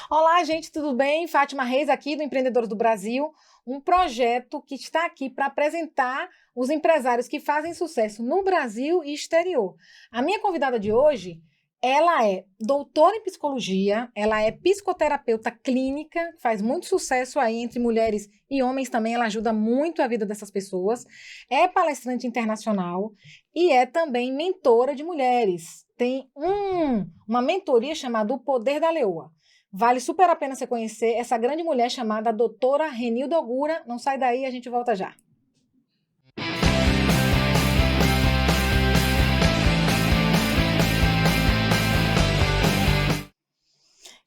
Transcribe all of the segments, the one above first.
Olá, gente, tudo bem? Fátima Reis aqui do Empreendedores do Brasil, um projeto que está aqui para apresentar os empresários que fazem sucesso no Brasil e exterior. A minha convidada de hoje, ela é doutora em psicologia, ela é psicoterapeuta clínica, faz muito sucesso aí entre mulheres e homens também, ela ajuda muito a vida dessas pessoas, é palestrante internacional e é também mentora de mulheres. Tem uma mentoria chamada O Poder da Leoa. Vale super a pena você conhecer essa grande mulher chamada doutora Renilda Ogura. Não sai daí, a gente volta já.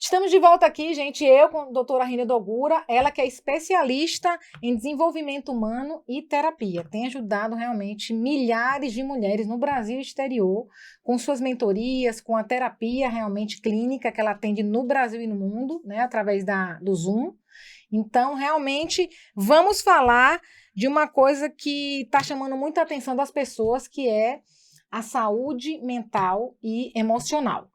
Estamos de volta aqui, gente, eu com a doutora Renilda Ogura, ela que é especialista em desenvolvimento humano e terapia. Tem ajudado realmente milhares de mulheres no Brasil e exterior, com suas mentorias, com a terapia realmente clínica que ela atende no Brasil e no mundo, né, através do Zoom. Então, realmente, vamos falar de uma coisa que está chamando muita atenção das pessoas, que é a saúde mental e emocional.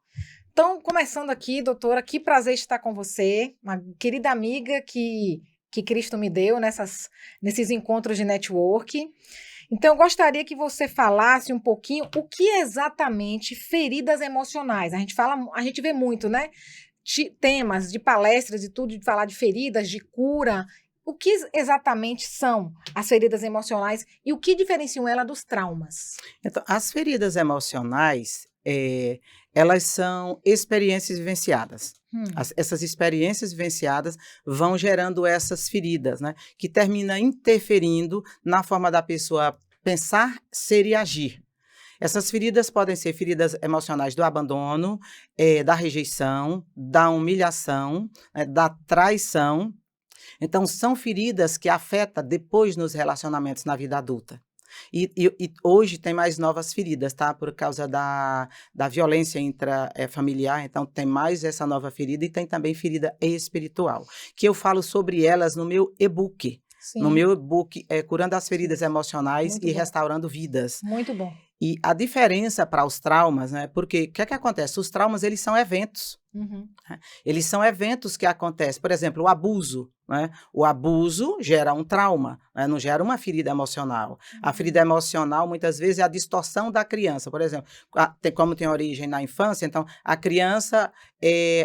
Então, começando aqui, doutora, que prazer estar com você, uma querida amiga que Cristo me deu nesses encontros de network. Então, eu gostaria que você falasse um pouquinho o que é exatamente feridas emocionais. A gente vê muito, né? Temas de palestras e tudo, de falar de feridas, de cura. O que exatamente são as feridas emocionais e o que diferenciam ela dos traumas? Então, as feridas emocionais, elas são experiências vivenciadas. Essas experiências vivenciadas vão gerando essas feridas, né? Que termina interferindo na forma da pessoa pensar, ser e agir. Essas feridas podem ser feridas emocionais do abandono, da rejeição, da humilhação, da traição. Então, são feridas que afetam depois nos relacionamentos na vida adulta. E hoje tem mais novas feridas, tá? Por causa da violência intrafamiliar, então tem mais essa nova ferida e tem também ferida espiritual, que eu falo sobre elas no meu e-book. Sim. No meu e-book Curando as Feridas Emocionais Muito e bom. Restaurando Vidas. Muito bom. E a diferença para os traumas, né? Porque o que é que acontece? Os traumas, eles são eventos. Eles são eventos que acontecem. Por exemplo, o abuso. Né? O abuso gera um trauma, né? Não gera uma ferida emocional. A ferida emocional, muitas vezes, é a distorção da criança. Por exemplo, como tem origem na infância, então, a criança,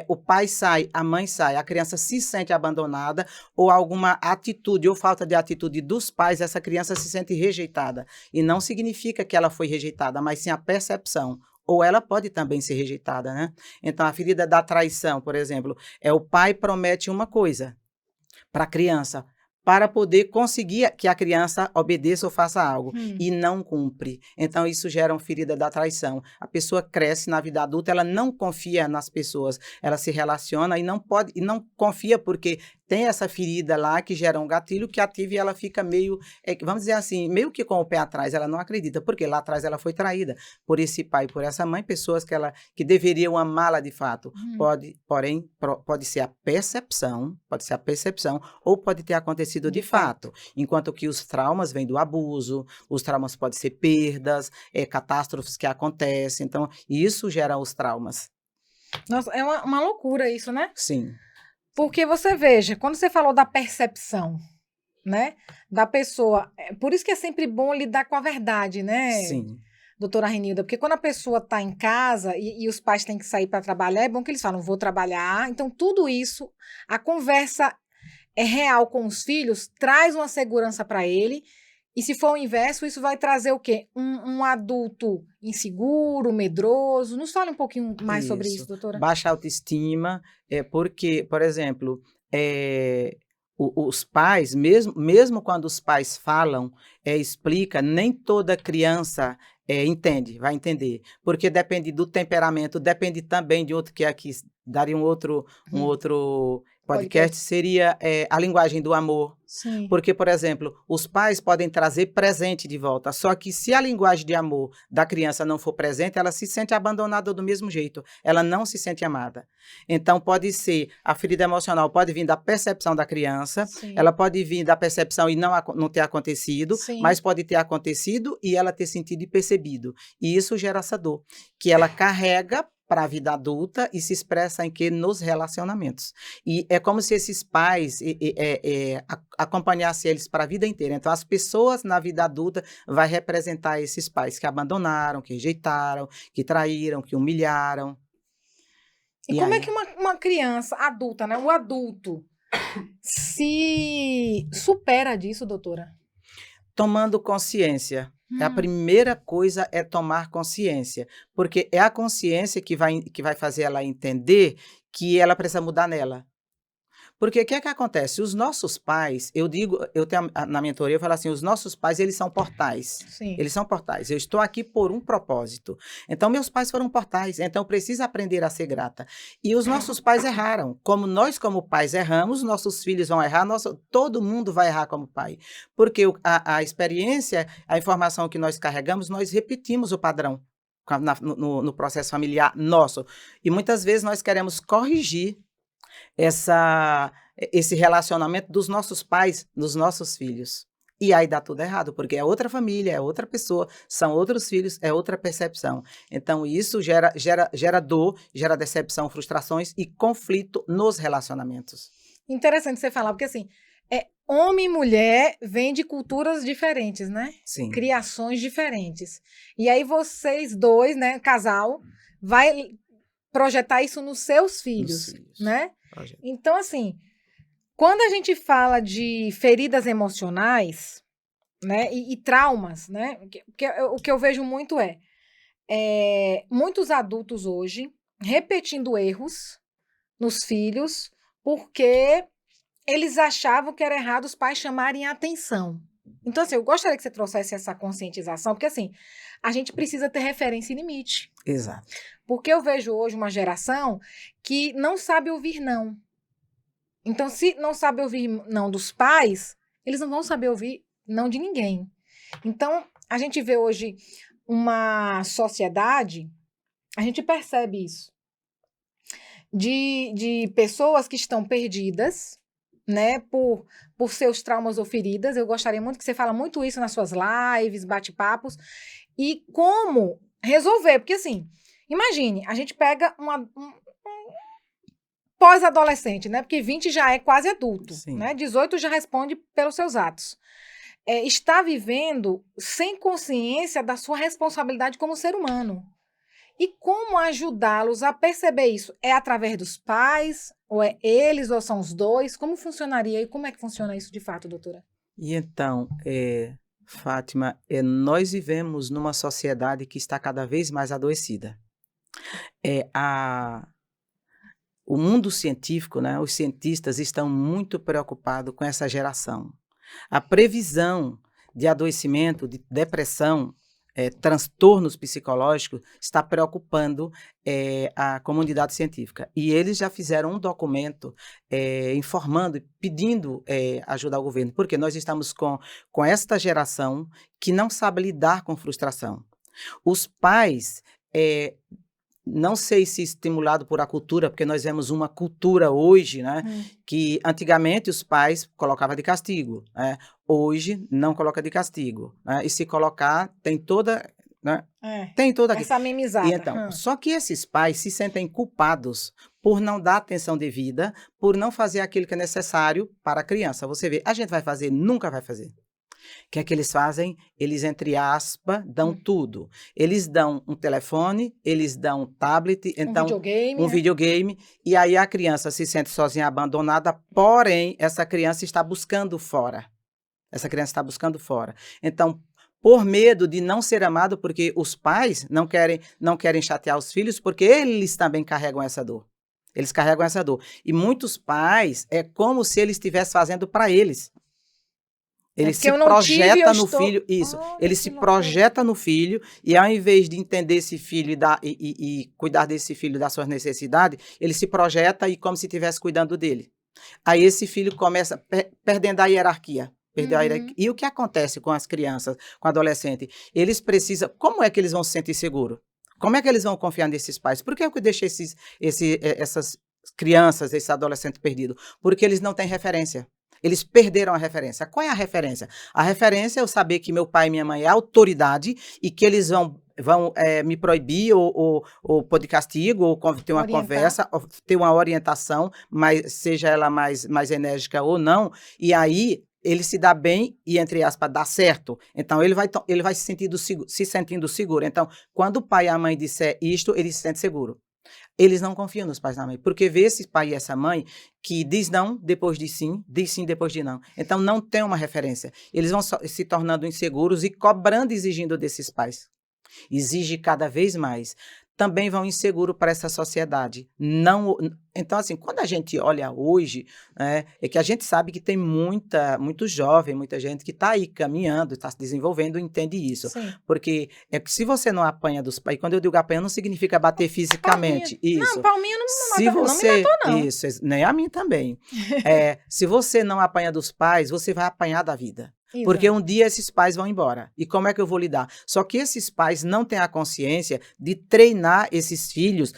o pai sai, a mãe sai, a criança se sente abandonada ou alguma atitude ou falta de atitude dos pais, essa criança se sente rejeitada. E não significa que ela foi rejeitada, mas sim a percepção. Ou ela pode também ser rejeitada, né? Então, a ferida da traição, por exemplo, o pai promete uma coisa para a criança, para poder conseguir que a criança obedeça ou faça algo, e não cumpre. Então, isso gera uma ferida da traição. A pessoa cresce na vida adulta, ela não confia nas pessoas, ela se relaciona e não confia porque tem essa ferida lá que gera um gatilho que ativa e ela fica meio, vamos dizer assim, meio que com o pé atrás, ela não acredita, porque lá atrás ela foi traída por esse pai, por essa mãe, pessoas que deveriam amá-la de fato. Porém, pode ser a percepção, ou pode ter acontecido de fato. Enquanto que os traumas vêm do abuso, os traumas podem ser perdas, catástrofes que acontecem, então isso gera os traumas. Nossa, é uma loucura isso, né? Sim. Porque você veja, quando você falou da percepção, né, da pessoa, por isso que é sempre bom lidar com a verdade, né? Sim. Doutora Renilda, porque quando a pessoa está em casa e os pais têm que sair para trabalhar, é bom que eles falam, vou trabalhar. Então, tudo isso, a conversa é real com os filhos, traz uma segurança para ele. E se for o inverso, isso vai trazer o quê? Um adulto inseguro, medroso. Nos fale um pouquinho mais sobre isso, doutora. Baixa autoestima, porque, por exemplo, os pais, mesmo quando os pais falam, explica, nem toda criança vai entender, porque depende do temperamento, depende também de outro, que aqui daria um outro podcast, seria a linguagem do amor. Sim. Porque, por exemplo, os pais podem trazer presente de volta, só que se a linguagem de amor da criança não for presente, ela se sente abandonada do mesmo jeito, ela não se sente amada. Então, pode ser, a ferida emocional pode vir da percepção da criança, Sim. ela pode vir da percepção e não ter acontecido, Sim. mas pode ter acontecido e ela ter sentido e percebido. E isso gera essa dor, que ela carrega para a vida adulta e se expressa em que? Nos relacionamentos. E é como se esses pais acompanhassem eles para a vida inteira. Então, as pessoas na vida adulta vai representar esses pais que abandonaram, que rejeitaram, que traíram, que humilharam. E como é que uma criança adulta, né? O adulto se supera disso, doutora? Tomando consciência. A primeira coisa é tomar consciência, porque é a consciência que vai fazer ela entender que ela precisa mudar nela. Porque o que é que acontece? Os nossos pais, eu tenho na mentoria, eu falo assim, os nossos pais, eles são portais. Sim. Eles são portais. Eu estou aqui por um propósito. Então, meus pais foram portais. Então, eu preciso aprender a ser grata. E os nossos pais erraram. Como nós, como pais, erramos, nossos filhos vão errar, todo mundo vai errar como pai. Porque a experiência, a informação que nós carregamos, nós repetimos o padrão no processo familiar nosso. E muitas vezes nós queremos corrigir esse relacionamento dos nossos pais nos nossos filhos. E aí dá tudo errado, porque é outra família, é outra pessoa, são outros filhos, é outra percepção. Então, isso gera dor, gera decepção, frustrações e conflito nos relacionamentos. Interessante você falar, porque assim, homem e mulher vêm de culturas diferentes, né? Sim. Criações diferentes. E aí vocês dois, né, casal, vai projetar isso nos seus filhos, né? Então, assim, quando a gente fala de feridas emocionais, né, e traumas, né, o que eu vejo muito muitos adultos hoje repetindo erros nos filhos porque eles achavam que era errado os pais chamarem a atenção. Então, assim, eu gostaria que você trouxesse essa conscientização, porque, assim, a gente precisa ter referência e limite. Exato. Porque eu vejo hoje uma geração que não sabe ouvir não. Então, se não sabe ouvir não dos pais, eles não vão saber ouvir não de ninguém. Então, a gente vê hoje uma sociedade, a gente percebe isso, de pessoas que estão perdidas, né, por seus traumas ou feridas. Eu gostaria muito que você fala muito isso nas suas lives, bate-papos, e como resolver, porque assim, imagine, a gente pega um pós-adolescente, né, porque 20 já é quase adulto, né, 18 já responde pelos seus atos. Está vivendo sem consciência da sua responsabilidade como ser humano. E como ajudá-los a perceber isso? É através dos pais? Ou é eles, ou são os dois? Como funcionaria e como é que funciona isso de fato, doutora? E então, Fátima, nós vivemos numa sociedade que está cada vez mais adoecida. O mundo científico, né, os cientistas estão muito preocupados com essa geração. A previsão de adoecimento, de depressão, transtornos psicológicos, está preocupando a comunidade científica. E eles já fizeram um documento informando e pedindo ajuda ao governo, porque nós estamos com esta geração que não sabe lidar com frustração. Os pais... não sei se estimulado por a cultura, porque nós vemos uma cultura hoje, né, que antigamente os pais colocavam de castigo, né? Hoje não coloca de castigo, né? E se colocar, tem toda... Né? Tem toda essa mimizada. E então, só que esses pais se sentem culpados por não dar atenção devida, por não fazer aquilo que é necessário para a criança. Você vê, a gente vai fazer, nunca vai fazer. O que é que eles fazem? Eles, entre aspas, dão tudo. Eles dão um telefone, eles dão um tablet, então, um videogame, e aí a criança se sente sozinha, abandonada, porém, essa criança está buscando fora. Então, por medo de não ser amado, porque os pais não querem chatear os filhos, porque eles também carregam essa dor. Eles carregam essa dor. E muitos pais, é como se eles estivessem fazendo para eles. Ele se projeta no filho, ele se projeta no filho, e ao invés de entender esse filho e cuidar desse filho das suas necessidades, ele se projeta e como se estivesse cuidando dele. Aí esse filho começa perdendo a hierarquia. E o que acontece com as crianças, com adolescentes? Eles precisam... Como é que eles vão se sentir seguros? Como é que eles vão confiar nesses pais? Por que eu deixo essas crianças, esses adolescentes perdidos? Porque eles não têm referência. Eles perderam a referência. Qual é a referência? A referência é eu saber que meu pai e minha mãe é autoridade e que eles vão vão me proibir, ou pôr de castigo, ou ter uma conversa, ou ter uma orientação, mas seja ela mais enérgica ou não, e aí ele se dá bem e, entre aspas, dá certo. Então, ele vai se sentindo seguro. Então, quando o pai e a mãe disser isto, ele se sente seguro. Eles não confiam nos pais e na mãe, porque vê esse pai e essa mãe que diz não depois de sim, diz sim depois de não. Então, não tem uma referência. Eles vão se tornando inseguros e cobrando, exigindo desses pais. Exige cada vez mais. Também vão inseguro para essa sociedade. Então, assim, quando a gente olha hoje, é que a gente sabe que tem muito jovem, muita gente que está aí caminhando, está se desenvolvendo, entende isso. Sim. Porque é que se você não apanha dos pais, quando eu digo apanha, não significa bater fisicamente. Palminha. Isso. Não, palminha não me matou, não. Isso, nem a mim também. Se você não apanha dos pais, você vai apanhar da vida. Exato. Porque um dia esses pais vão embora. E como é que eu vou lidar? Só que esses pais não têm a consciência de treinar esses filhos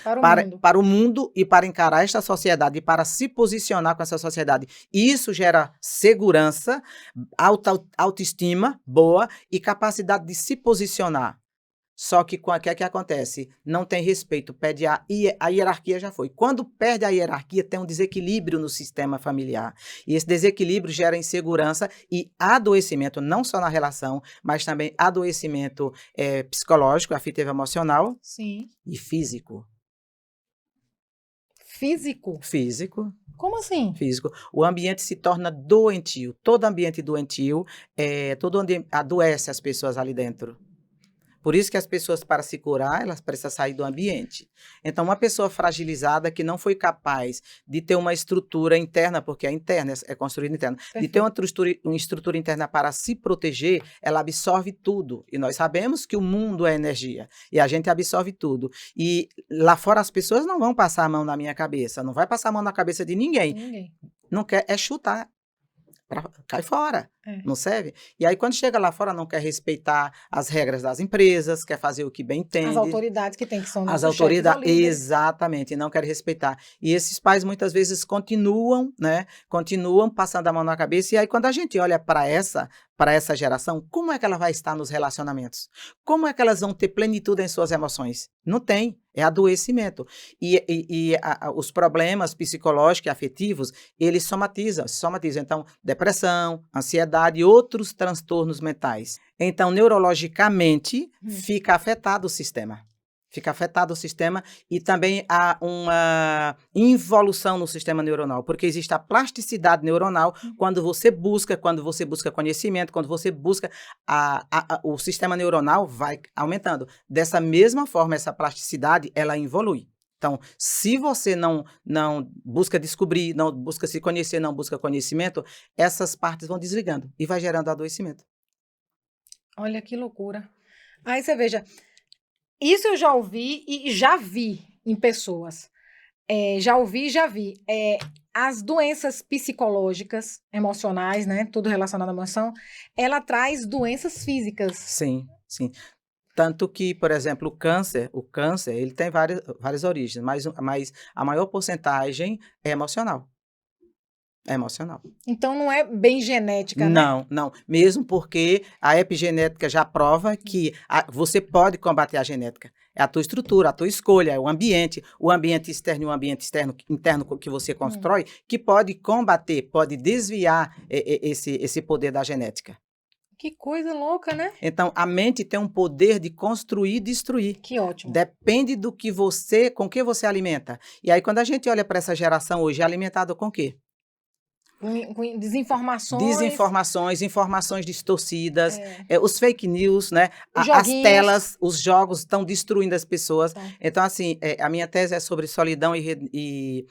para o mundo e para encarar esta sociedade e para se posicionar com essa sociedade. E isso gera segurança, autoestima boa e capacidade de se posicionar. Só que o que é que acontece? Não tem respeito, perde a hierarquia já foi. Quando perde a hierarquia, tem um desequilíbrio no sistema familiar. E esse desequilíbrio gera insegurança e adoecimento, não só na relação, mas também adoecimento psicológico, afetivo emocional. Sim. E físico. Físico? Físico. Como assim? Físico. O ambiente se torna doentio. Todo ambiente doentio, todo onde adoece as pessoas ali dentro. Por isso que as pessoas, para se curar, elas precisam sair do ambiente. Então, uma pessoa fragilizada que não foi capaz de ter uma estrutura interna, porque é interna, é construída interna, de ter uma estrutura interna para se proteger, ela absorve tudo. E nós sabemos que o mundo é energia. E a gente absorve tudo. E lá fora as pessoas não vão passar a mão na minha cabeça. Não vai passar a mão na cabeça de ninguém. Não quer, chutar. Cai fora, não serve? E aí, quando chega lá fora, não quer respeitar as regras das empresas, quer fazer o que bem entende. As autoridades que tem, que são as autoridades, exatamente, não querem respeitar. E esses pais, muitas vezes, continuam passando a mão na cabeça. E aí, quando a gente olha para essa geração, como é que ela vai estar nos relacionamentos? Como é que elas vão ter plenitude em suas emoções? Não tem, é adoecimento. E os problemas psicológicos e afetivos, eles somatizam. Então, depressão, ansiedade e outros transtornos mentais. Então, neurologicamente, fica afetado o sistema. E também há uma involução no sistema neuronal, porque existe a plasticidade neuronal quando você busca conhecimento, quando você busca, o sistema neuronal vai aumentando. Dessa mesma forma, essa plasticidade, ela evolui. Então, se você não busca descobrir, não busca se conhecer, não busca conhecimento, essas partes vão desligando e vai gerando adoecimento. Olha que loucura. Aí você veja... Isso eu já ouvi e já vi em pessoas. Já ouvi e já vi. As doenças psicológicas, emocionais, né? Tudo relacionado à emoção, ela traz doenças físicas. Sim, sim. Tanto que, por exemplo, o câncer, ele tem várias origens, mas a maior porcentagem é emocional. É emocional. Então não é bem genética, né? Não. Mesmo porque a epigenética já prova que você pode combater a genética. É a tua estrutura, a tua escolha, é o ambiente externo e o ambiente interno que você constrói, que pode combater, pode desviar esse poder da genética. Que coisa louca, né? Então, a mente tem um poder de construir e destruir. Que ótimo. Depende com que você alimenta. E aí, quando a gente olha para essa geração hoje, é alimentado com o quê? Com desinformações. Informações distorcidas, os fake news, né? As telas, os jogos estão destruindo as pessoas. Então, assim, a minha tese é sobre solidão e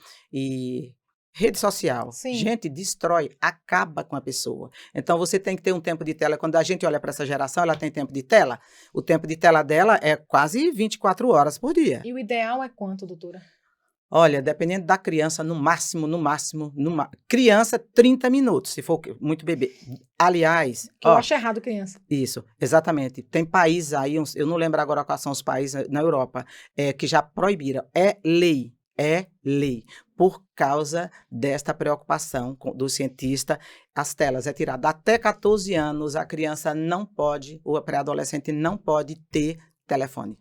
rede social. Sim. Gente, destrói, acaba com a pessoa. Então, você tem que ter um tempo de tela. Quando a gente olha para essa geração, ela tem tempo de tela. O tempo de tela dela é quase 24 horas por dia. E o ideal é quanto, doutora? Olha, dependendo da criança, no máximo, criança, 30 minutos, se for muito bebê. Aliás... Eu acho errado criança. Isso, exatamente. Tem países aí, eu não lembro agora quais são os países na Europa, que já proibiram. É lei, por causa desta preocupação do cientista. As telas é tirada. Até 14 anos, a criança não pode, ou a pré-adolescente não pode ter telefone.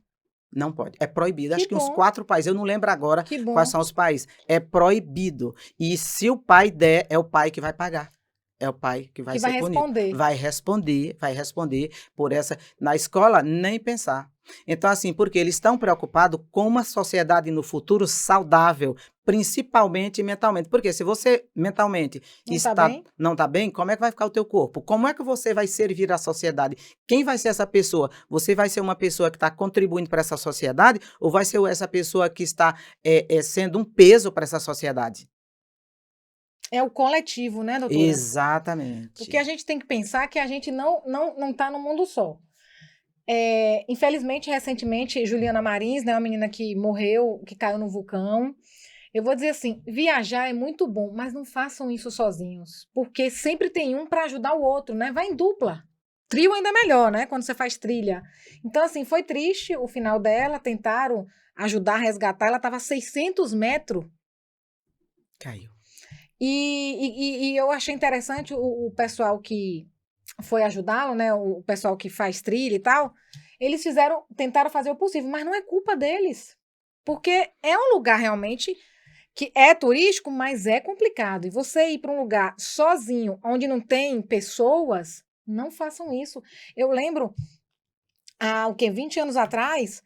Não pode. É proibido. Que Acho que uns bom. 4 países. Eu não lembro agora Que bom. quais são os países. É proibido. E se o pai der, é o pai que vai pagar. É o pai que vai ser punido. Vai responder por essa. Na escola, nem pensar. Então, assim, porque eles estão preocupados com uma sociedade no futuro saudável, principalmente mentalmente. Porque se você mentalmente não está bem, como é que vai ficar o teu corpo? Como é que você vai servir à sociedade? Quem vai ser essa pessoa? Você vai ser uma pessoa que está contribuindo para essa sociedade ou vai ser essa pessoa que está sendo um peso para essa sociedade? É o coletivo, né, doutora? Exatamente. Porque a gente tem que pensar que a gente não está no mundo só. Infelizmente, recentemente, Juliana Marins, né, uma menina que morreu, que caiu no vulcão. Eu vou dizer assim, viajar é muito bom, mas não façam isso sozinhos, porque sempre tem um para ajudar o outro, né? Vai em dupla. Trio ainda é melhor, né? Quando você faz trilha. Então, assim, foi triste o final dela, tentaram ajudar a resgatar, ela estava a 600 metros. Caiu. E eu achei interessante o pessoal que foi ajudá-lo, né? O pessoal que faz trilha e tal, eles tentaram fazer o possível, mas não é culpa deles. Porque é um lugar realmente que é turístico, mas é complicado. E você ir para um lugar sozinho, onde não tem pessoas, não façam isso. Eu lembro, há 20 anos atrás,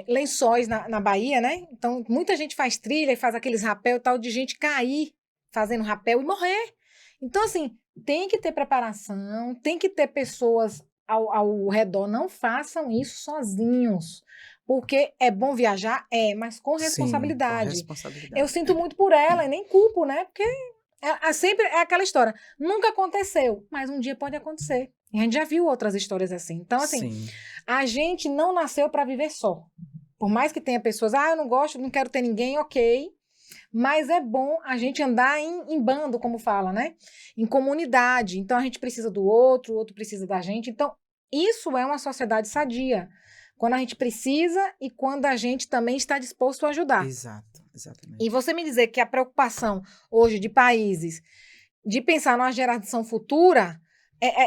Lençóis na Bahia, né? Então, muita gente faz trilha e faz aqueles rapel e tal, de gente cair fazendo rapel e morrer. Então, assim, tem que ter preparação, tem que ter pessoas ao redor. Não façam isso sozinhos. Porque é bom viajar? Mas com responsabilidade. Sim, com responsabilidade. Eu sinto muito por ela e nem culpo, né? Porque sempre é aquela história. Nunca aconteceu, mas um dia pode acontecer. E a gente já viu outras histórias assim. Então, assim, sim, a gente não nasceu para viver só. Por mais que tenha pessoas, eu não gosto, não quero ter ninguém, ok. Mas é bom a gente andar em bando, como fala, né? Em comunidade. Então, a gente precisa do outro, o outro precisa da gente. Então, isso é uma sociedade sadia. Quando a gente precisa e quando a gente também está disposto a ajudar. Exato, exatamente. E você me dizer que a preocupação hoje de países de pensar numa geração futura,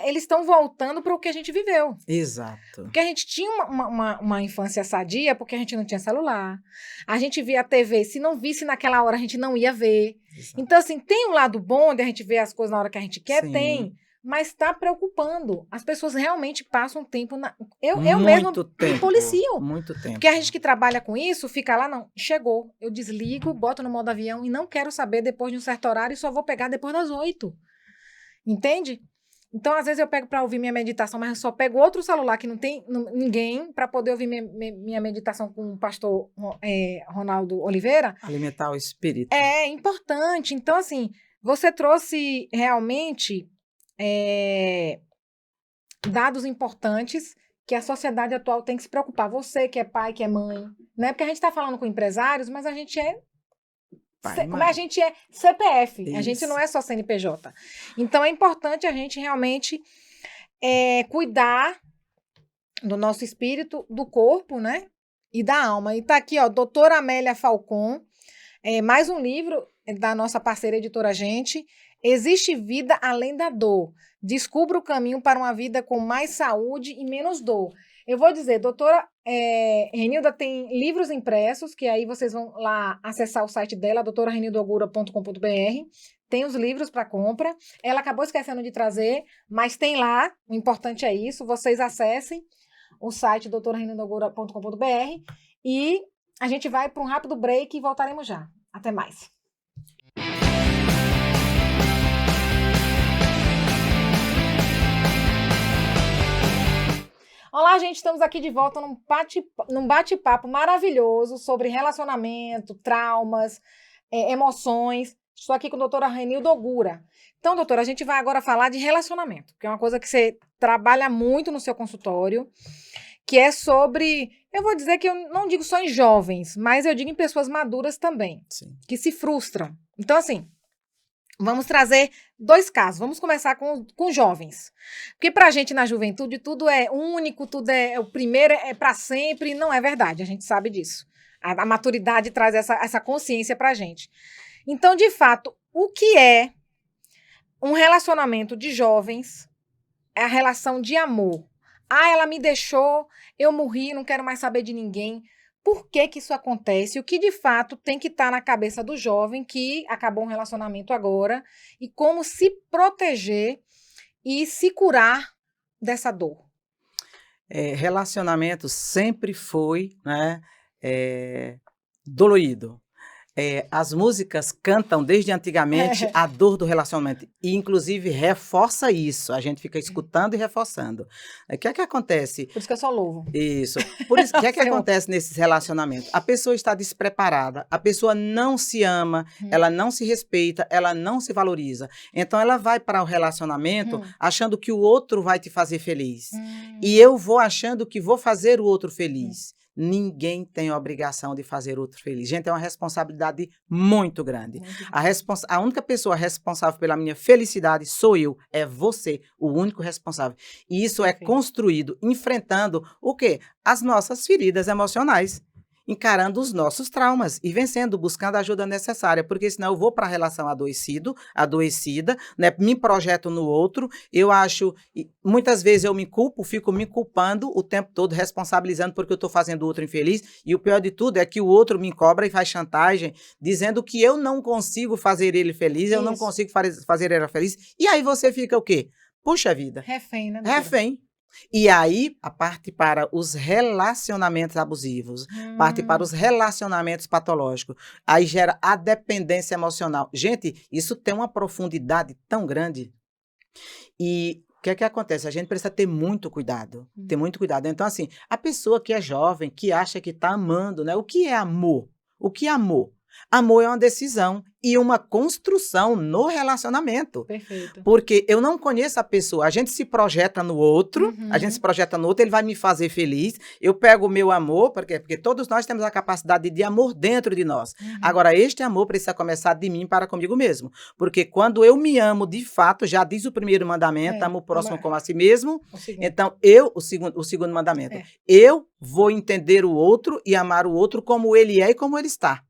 eles estão voltando para o que a gente viveu. Exato. Porque a gente tinha uma infância sadia, porque a gente não tinha celular. A gente via a TV, se não visse naquela hora, a gente não ia ver. Exato. Então, assim, tem um lado bom de a gente ver as coisas na hora que a gente quer? Sim. Tem. Mas está preocupando. As pessoas realmente passam tempo eu mesmo me policio. Muito tempo. Porque a gente que trabalha com isso, fica lá, não, chegou. Eu desligo, boto no modo avião e não quero saber depois de um certo horário e só vou pegar depois das 8. Entende? Então, às vezes eu pego para ouvir minha meditação, mas eu só pego outro celular que não tem ninguém para poder ouvir minha meditação com o pastor Ronaldo Oliveira. Alimentar o espírito. É importante. Então, assim, você trouxe realmente dados importantes que a sociedade atual tem que se preocupar. Você que é pai, que é mãe, né? Porque a gente está falando com empresários, mas a gente a gente é CPF, isso. A gente não é só CNPJ. Então, é importante a gente realmente cuidar do nosso espírito, do corpo, né? E da alma. E tá aqui, ó, doutora Amélia Falcon, mais um livro da nossa parceira editora Gente. Existe vida além da dor. Descubra o caminho para uma vida com mais saúde e menos dor. Eu vou dizer, doutora Renilda tem livros impressos, que aí vocês vão lá acessar o site dela, doutorarenildogura.com.br. Tem os livros para compra. Ela acabou esquecendo de trazer, mas tem lá. O importante é isso. Vocês acessem o site doutorarenildogura.com.br e a gente vai para um rápido break e voltaremos já. Até mais. Olá, gente, estamos aqui de volta num bate-papo maravilhoso sobre relacionamento, traumas, emoções. Estou aqui com a doutora Renilda Ogura. Então, doutora, a gente vai agora falar de relacionamento, que é uma coisa que você trabalha muito no seu consultório, que é sobre, eu vou dizer que eu não digo só em jovens, mas eu digo em pessoas maduras também, sim, que se frustram. Então, assim, vamos trazer 2 casos. Vamos começar com jovens. Porque para a gente, na juventude, tudo é único, tudo o primeiro é para sempre. Não é verdade, a gente sabe disso. A maturidade traz essa consciência para a gente. Então, de fato, o que é um relacionamento de jovens é a relação de amor. ela me deixou, eu morri, não quero mais saber de ninguém. Por que que isso acontece? O que de fato tem que estar na cabeça do jovem que acabou um relacionamento agora e como se proteger e se curar dessa dor? Relacionamento sempre foi, né, dolorido. As músicas cantam desde antigamente a dor do relacionamento e, inclusive, reforça isso. A gente fica escutando e reforçando. O que é que acontece? Por isso que eu só louvo. Isso. Por isso, o que é que acontece nesses relacionamentos? A pessoa está despreparada, a pessoa não se ama, ela não se respeita, ela não se valoriza. Então, ela vai para o relacionamento achando que o outro vai te fazer feliz. E eu vou achando que vou fazer o outro feliz. Ninguém tem a obrigação de fazer outro feliz. Gente, é uma responsabilidade muito grande. A única pessoa responsável pela minha felicidade sou eu, é você, o único responsável. E isso é construído enfrentando o quê? As nossas feridas emocionais. Encarando os nossos traumas e vencendo, buscando a ajuda necessária, porque senão eu vou para a relação adoecida, né, me projeto no outro, eu acho, muitas vezes eu me culpo, fico me culpando o tempo todo, responsabilizando porque eu estou fazendo o outro infeliz, e o pior de tudo é que o outro me cobra e faz chantagem, dizendo que eu não consigo fazer ele feliz, eu não consigo fazer ele feliz, e aí você fica o quê? Puxa vida. Refém, né? Refém. E aí, a parte para os relacionamentos abusivos, parte para os relacionamentos patológicos, aí gera a dependência emocional. Gente, isso tem uma profundidade tão grande. E o que é que acontece? A gente precisa ter muito cuidado, ter muito cuidado. Então, assim, a pessoa que é jovem, que acha que está amando, né? O que é amor? O que é amor? Amor é uma decisão e uma construção no relacionamento. Perfeito. Porque eu não conheço a pessoa, a gente se projeta no outro, ele vai me fazer feliz, eu pego o meu amor, porque todos nós temos a capacidade de amor dentro de nós. Agora, este amor precisa começar de mim para comigo mesmo, porque quando eu me amo de fato, já diz o primeiro mandamento, amo o próximo como a si mesmo, então o segundo mandamento, eu vou entender o outro e amar o outro como ele é e como ele está.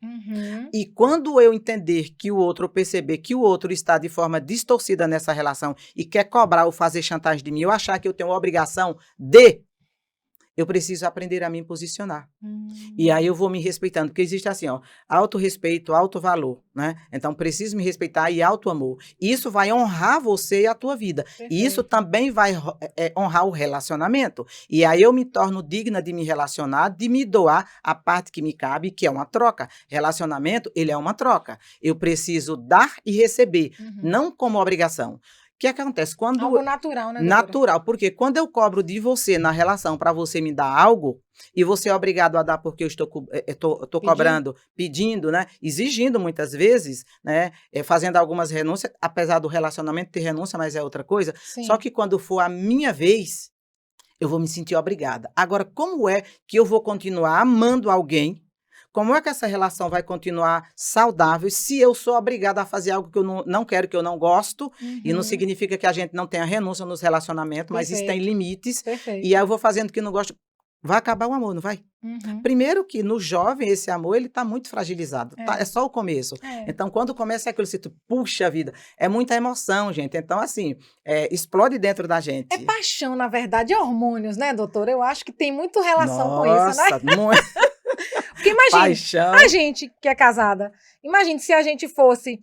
E quando eu entender que o outro, ou perceber que o outro está de forma distorcida nessa relação e quer cobrar ou fazer chantagem de mim, eu achar que eu tenho a obrigação eu preciso aprender a me posicionar. E aí eu vou me respeitando, porque existe assim, ó, autorrespeito, autovalor, né? Então, preciso me respeitar e autoamor. Isso vai honrar você e a tua vida. Perfeito. E isso também vai honrar o relacionamento. E aí eu me torno digna de me relacionar, de me doar a parte que me cabe, que é uma troca. Relacionamento, ele é uma troca. Eu preciso dar e receber, não como obrigação. O que acontece? Algo natural, né, doutora? Natural, porque quando eu cobro de você na relação para você me dar algo, e você é obrigado a dar porque eu estou cobrando, pedindo, né? Exigindo muitas vezes, né? Fazendo algumas renúncias, apesar do relacionamento ter renúncia, mas é outra coisa. Sim. Só que quando for a minha vez, eu vou me sentir obrigada. Agora, como é que eu vou continuar amando alguém? Como é que essa relação vai continuar saudável se eu sou obrigada a fazer algo que eu não quero, que eu não gosto? E não significa que a gente não tenha renúncia nos relacionamentos, mas isso tem limites. Perfeito. E aí eu vou fazendo que não gosto. Vai acabar o amor, não vai? Primeiro que no jovem esse amor ele está muito fragilizado. É só o começo. Então, quando começa aquilo, você puxa vida. É muita emoção, gente. Então, assim, explode dentro da gente. É paixão, na verdade, é hormônios, né, doutora? Eu acho que tem muito relação com isso, né? Nossa, muito. Porque imagine, paixão. A gente que é casada, imagine se a gente fosse...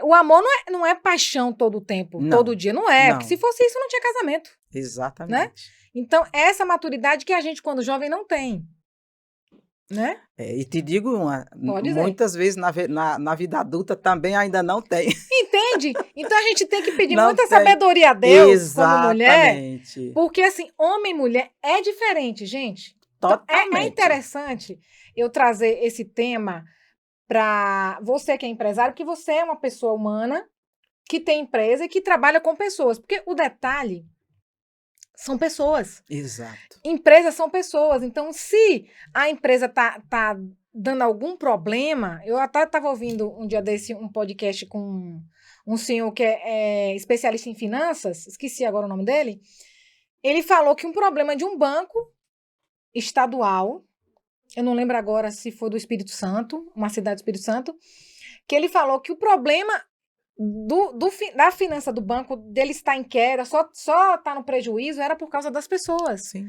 o amor não é paixão todo o tempo, todo dia, não é. Porque se fosse isso, não tinha casamento. Exatamente. Né? Então, essa maturidade que a gente, quando jovem, não tem. Né? E te digo muitas vezes na vida adulta também ainda não tem. Entende? Então, a gente tem que pedir muita sabedoria a Deus como mulher. Porque, assim, homem e mulher é diferente, gente. Então, é interessante eu trazer esse tema para você que é empresário, porque você é uma pessoa humana que tem empresa e que trabalha com pessoas. Porque o detalhe são pessoas. Exato. Empresas são pessoas. Então, se a empresa tá dando algum problema... Eu até estava ouvindo um dia desse um podcast com um senhor que é especialista em finanças, esqueci agora o nome dele. Ele falou que um problema de um banco estadual, eu não lembro agora se foi do Espírito Santo, uma cidade do Espírito Santo, que ele falou que o problema da finança do banco, dele estar em queda, só estar no prejuízo, era por causa das pessoas. Sim.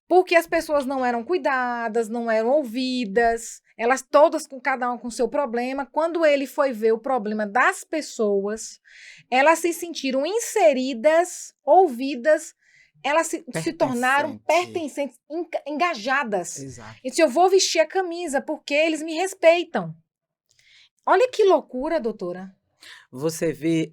Porque as pessoas não eram cuidadas, não eram ouvidas, elas todas com cada um com seu problema. Quando ele foi ver o problema das pessoas, elas se sentiram inseridas, ouvidas, elas se tornaram pertencentes, engajadas. Exato. E se eu vou vestir a camisa porque eles me respeitam. Olha que loucura, doutora. Você vê,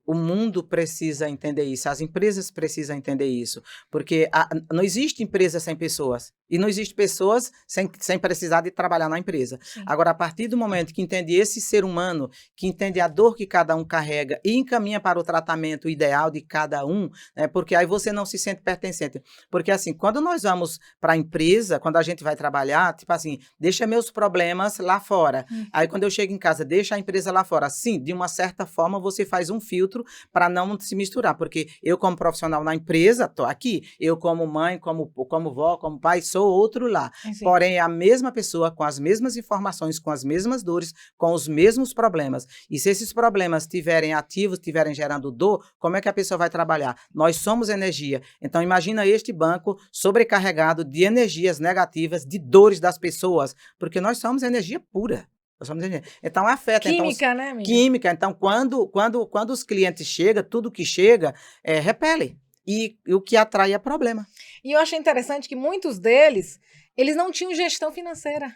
o mundo precisa entender isso, as empresas precisam entender isso, porque não existe empresa sem pessoas, e não existe pessoas sem precisar de trabalhar na empresa. Sim. Agora, a partir do momento que entende esse ser humano, que entende a dor que cada um carrega e encaminha para o tratamento ideal de cada um, né, porque aí você não se sente pertencente. Porque assim, quando nós vamos para a empresa, quando a gente vai trabalhar, tipo assim, deixa meus problemas lá fora. Aí quando eu chego em casa, deixa a empresa lá fora. Sim, de uma certa forma você faz um filtro para não se misturar, porque eu como profissional na empresa, tô aqui, eu como mãe, como vó, como pai, sou outro lá. Sim. Porém, é a mesma pessoa com as mesmas informações, com as mesmas dores, com os mesmos problemas. E se esses problemas estiverem ativos, estiverem gerando dor, como é que a pessoa vai trabalhar? Nós somos energia. Então, imagina este banco sobrecarregado de energias negativas, de dores das pessoas, porque nós somos energia pura. Então, afeta. Química, então, né, amiga? Química. Então, quando os clientes chegam, tudo que chega, repele. E o que atrai é problema. E eu achei interessante que muitos deles, eles não tinham gestão financeira.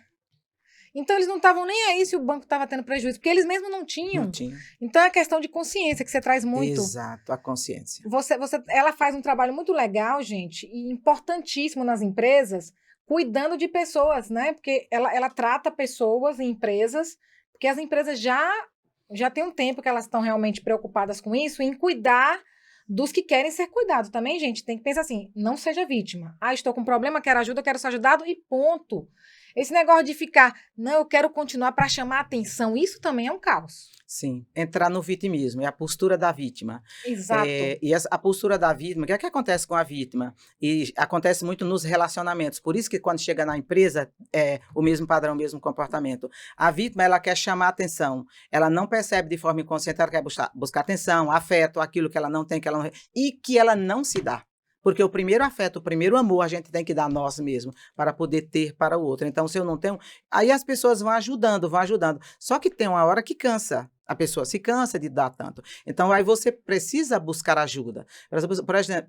Então, eles não estavam nem aí se o banco estava tendo prejuízo, porque eles mesmos não tinham. Não tinha. Então, é a questão de consciência que você traz muito. Exato, a consciência. Ela faz um trabalho muito legal, gente, e importantíssimo nas empresas, cuidando de pessoas, né? Porque ela trata pessoas em empresas, porque as empresas já tem um tempo que elas estão realmente preocupadas com isso, em cuidar dos que querem ser cuidados. Também, gente, tem que pensar assim, não seja vítima. Ah, estou com um problema, quero ajuda, quero ser ajudado e ponto. Esse negócio de ficar, não, eu quero continuar para chamar atenção, isso também é um caos. Sim, entrar no vitimismo, é a postura da vítima. Exato. E a postura da vítima, o que é que acontece com a vítima? E acontece muito nos relacionamentos, por isso que quando chega na empresa, é o mesmo padrão, o mesmo comportamento. A vítima, ela quer chamar atenção, ela não percebe de forma inconsciente, ela quer buscar atenção, afeto, aquilo que ela não tem, e que ela não se dá. Porque o primeiro afeto, o primeiro amor, a gente tem que dar a nós mesmos para poder ter para o outro. Então, se eu não tenho... Aí as pessoas vão ajudando. Só que tem uma hora que cansa. A pessoa se cansa de dar tanto. Então, aí você precisa buscar ajuda.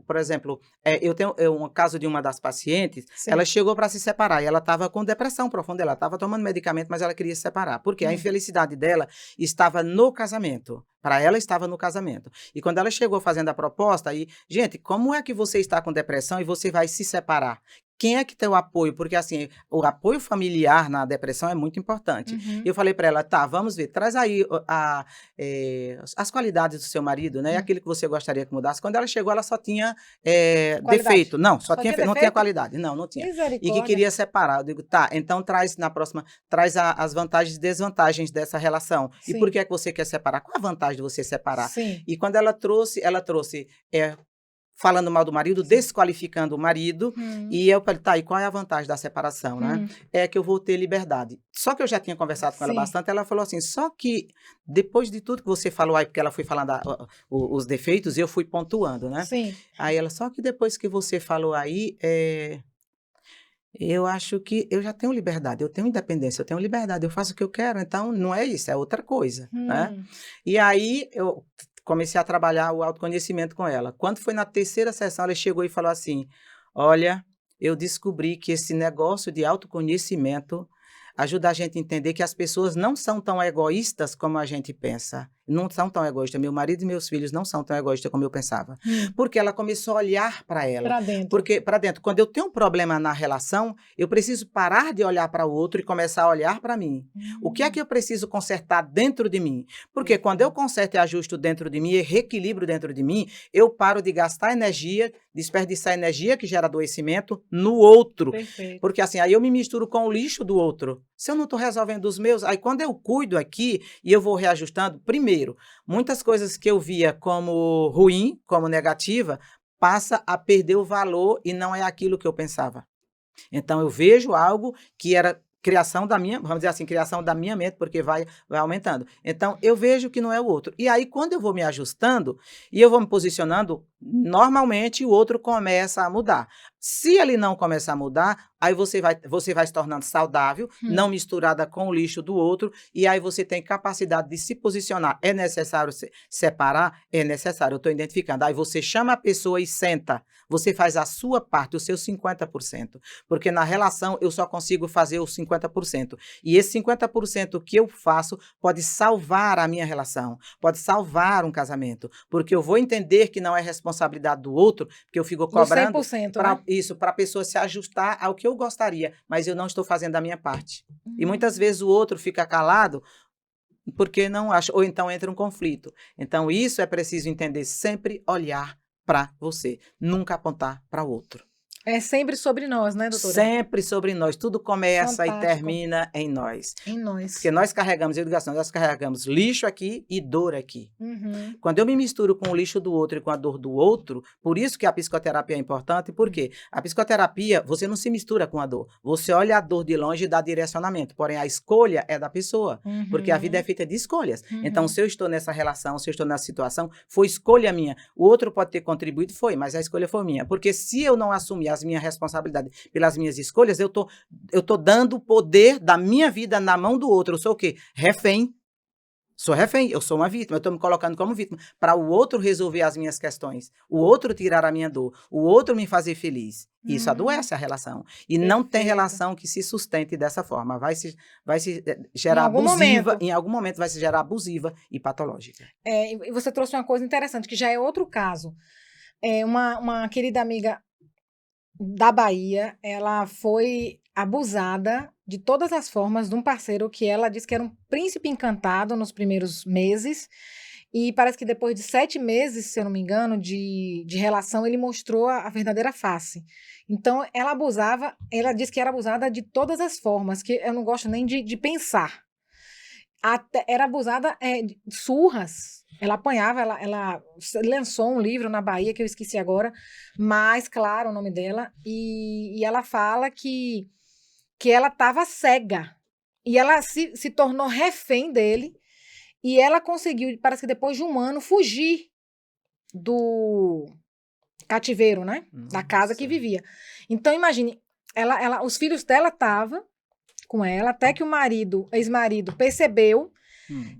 Por exemplo, eu tenho um caso de uma das pacientes, Sim. Ela chegou para se separar e ela estava com depressão profunda. Ela estava tomando medicamento, mas ela queria se separar. Porque a infelicidade dela estava no casamento. Para ela, estava no casamento. E quando ela chegou fazendo a proposta, aí, gente, como é que você está com depressão e você vai se separar? Quem é que tem o apoio? Porque, assim, o apoio familiar na depressão é muito importante. Eu falei para ela, tá, vamos ver, traz aí as qualidades do seu marido, né? Aquilo que você gostaria que mudasse. Quando ela chegou, ela só tinha defeito. Não, não tinha qualidade. Não tinha. E que queria separar. Eu digo, tá, então traz na próxima, traz as vantagens e desvantagens dessa relação. Sim. E por que é que você quer separar? Qual a vantagem de você separar? Sim. E quando ela trouxe falando mal do marido, desqualificando o marido, e eu falei, tá, e qual é a vantagem da separação, né? É que eu vou ter liberdade. Só que eu já tinha conversado com ela bastante, ela falou assim, só que depois de tudo que você falou aí, porque ela foi falando os defeitos, eu fui pontuando, né? Sim. Aí ela, só que depois que você falou aí, eu acho que eu já tenho liberdade, eu tenho independência, eu tenho liberdade, eu faço o que eu quero, então não é isso, é outra coisa, né? E aí eu comecei a trabalhar o autoconhecimento com ela. Quando foi na terceira sessão, ela chegou e falou assim, olha, eu descobri que esse negócio de autoconhecimento ajuda a gente a entender que as pessoas não são tão egoístas como a gente pensa. Não são tão egoístas. Meu marido e meus filhos não são tão egoístas como eu pensava. Porque ela começou a olhar para ela. Para dentro. Porque, para dentro. Quando eu tenho um problema na relação, eu preciso parar de olhar para o outro e começar a olhar para mim. O que é que eu preciso consertar dentro de mim? Porque quando eu conserto e ajusto dentro de mim e reequilibro dentro de mim, eu paro de gastar energia, desperdiçar energia que gera adoecimento no outro. Perfeito. Porque assim, aí eu me misturo com o lixo do outro. Se eu não estou resolvendo os meus, aí quando eu cuido aqui e eu vou reajustando, primeiro, muitas coisas que eu via como ruim, como negativa, passa a perder o valor e não é aquilo que eu pensava. Então eu vejo algo que criação da minha, vamos dizer assim, criação da minha mente, porque vai aumentando. Então, eu vejo que não é o outro. E aí, quando eu vou me ajustando e eu vou me posicionando, normalmente o outro começa a mudar. Se ele não começar a mudar, aí você vai se tornando saudável, não misturada com o lixo do outro, e aí você tem capacidade de se posicionar. É necessário separar? É necessário, eu estou identificando. Aí você chama a pessoa e senta. Você faz a sua parte, o seu 50%. Porque na relação eu só consigo fazer os 50%. E esse 50% que eu faço pode salvar a minha relação, pode salvar um casamento. Porque eu vou entender que não é responsabilidade do outro, que eu fico cobrando para a pessoa se ajustar ao que eu gostaria, mas eu não estou fazendo a minha parte. E muitas vezes o outro fica calado porque não acha, ou então entra um conflito. Então isso é preciso entender, sempre olhar para você, nunca apontar para o outro. É sempre sobre nós, né, doutora? Sempre sobre nós. Tudo começa Fantástico. E termina em nós. Em nós. Porque nós carregamos educação, nós carregamos lixo aqui e dor aqui. Quando eu me misturo com o lixo do outro e com a dor do outro, por isso que a psicoterapia é importante, porque a psicoterapia, você não se mistura com a dor. Você olha a dor de longe e dá direcionamento. Porém, a escolha é da pessoa. Porque a vida é feita de escolhas. Então, se eu estou nessa relação, se eu estou nessa situação, foi escolha minha. O outro pode ter contribuído, mas a escolha foi minha. Porque se eu não assumir as minhas responsabilidades pelas minhas escolhas, eu tô dando o poder da minha vida na mão do outro. Eu sou o quê? Refém. Sou refém, eu sou uma vítima, eu estou me colocando como vítima para o outro resolver as minhas questões, o outro tirar a minha dor, o outro me fazer feliz. Isso adoece a relação. E não tem relação que se sustente dessa forma. Vai se gerar abusiva, em algum momento vai se gerar abusiva e patológica. E você trouxe uma coisa interessante, que já é outro caso. Uma querida amiga da Bahia, ela foi abusada de todas as formas de um parceiro que ela disse que era um príncipe encantado nos primeiros meses, e parece que depois de 7 meses, se eu não me engano, de relação, ele mostrou a verdadeira face. Então, ela disse que era abusada de todas as formas, que eu não gosto nem de pensar. Era abusada de surras. Ela apanhava, ela lançou um livro na Bahia, que eu esqueci agora, mas, claro, o nome dela, e ela fala que ela estava cega, e ela se tornou refém dele, e ela conseguiu, parece que depois de 1 ano, fugir do cativeiro, né? Da casa que vivia. Então, imagine, os filhos dela estavam com ela, até que o ex-marido, percebeu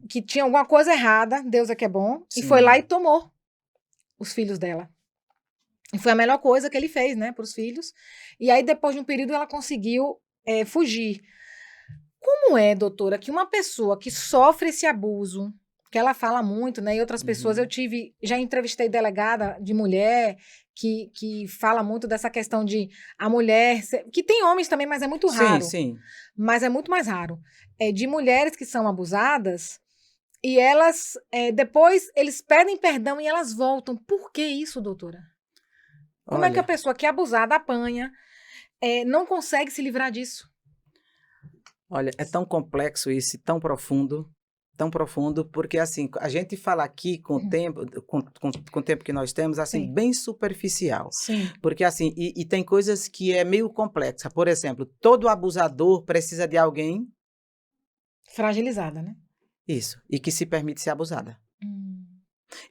que tinha alguma coisa errada, Deus é que é bom, e foi lá e tomou os filhos dela. E foi a melhor coisa que ele fez, né, para os filhos. E aí, depois de um período, ela conseguiu fugir. Como é, doutora, que uma pessoa que sofre esse abuso, que ela fala muito, né, e outras pessoas, já entrevistei delegada de mulher, que fala muito dessa questão de a mulher, que tem homens também, mas é muito raro. Sim. Mas é muito mais raro. De mulheres que são abusadas, e elas, depois, eles pedem perdão e elas voltam. Por que isso, doutora? Como é que a pessoa que é abusada apanha, não consegue se livrar disso? Olha, é tão complexo isso, tão profundo, porque assim, a gente fala aqui com o tempo, com o tempo que nós temos, assim, bem superficial. Sim. Porque assim, e tem coisas que é meio complexa. Por exemplo, todo abusador precisa de alguém fragilizada, né? Isso, e que se permite ser abusada.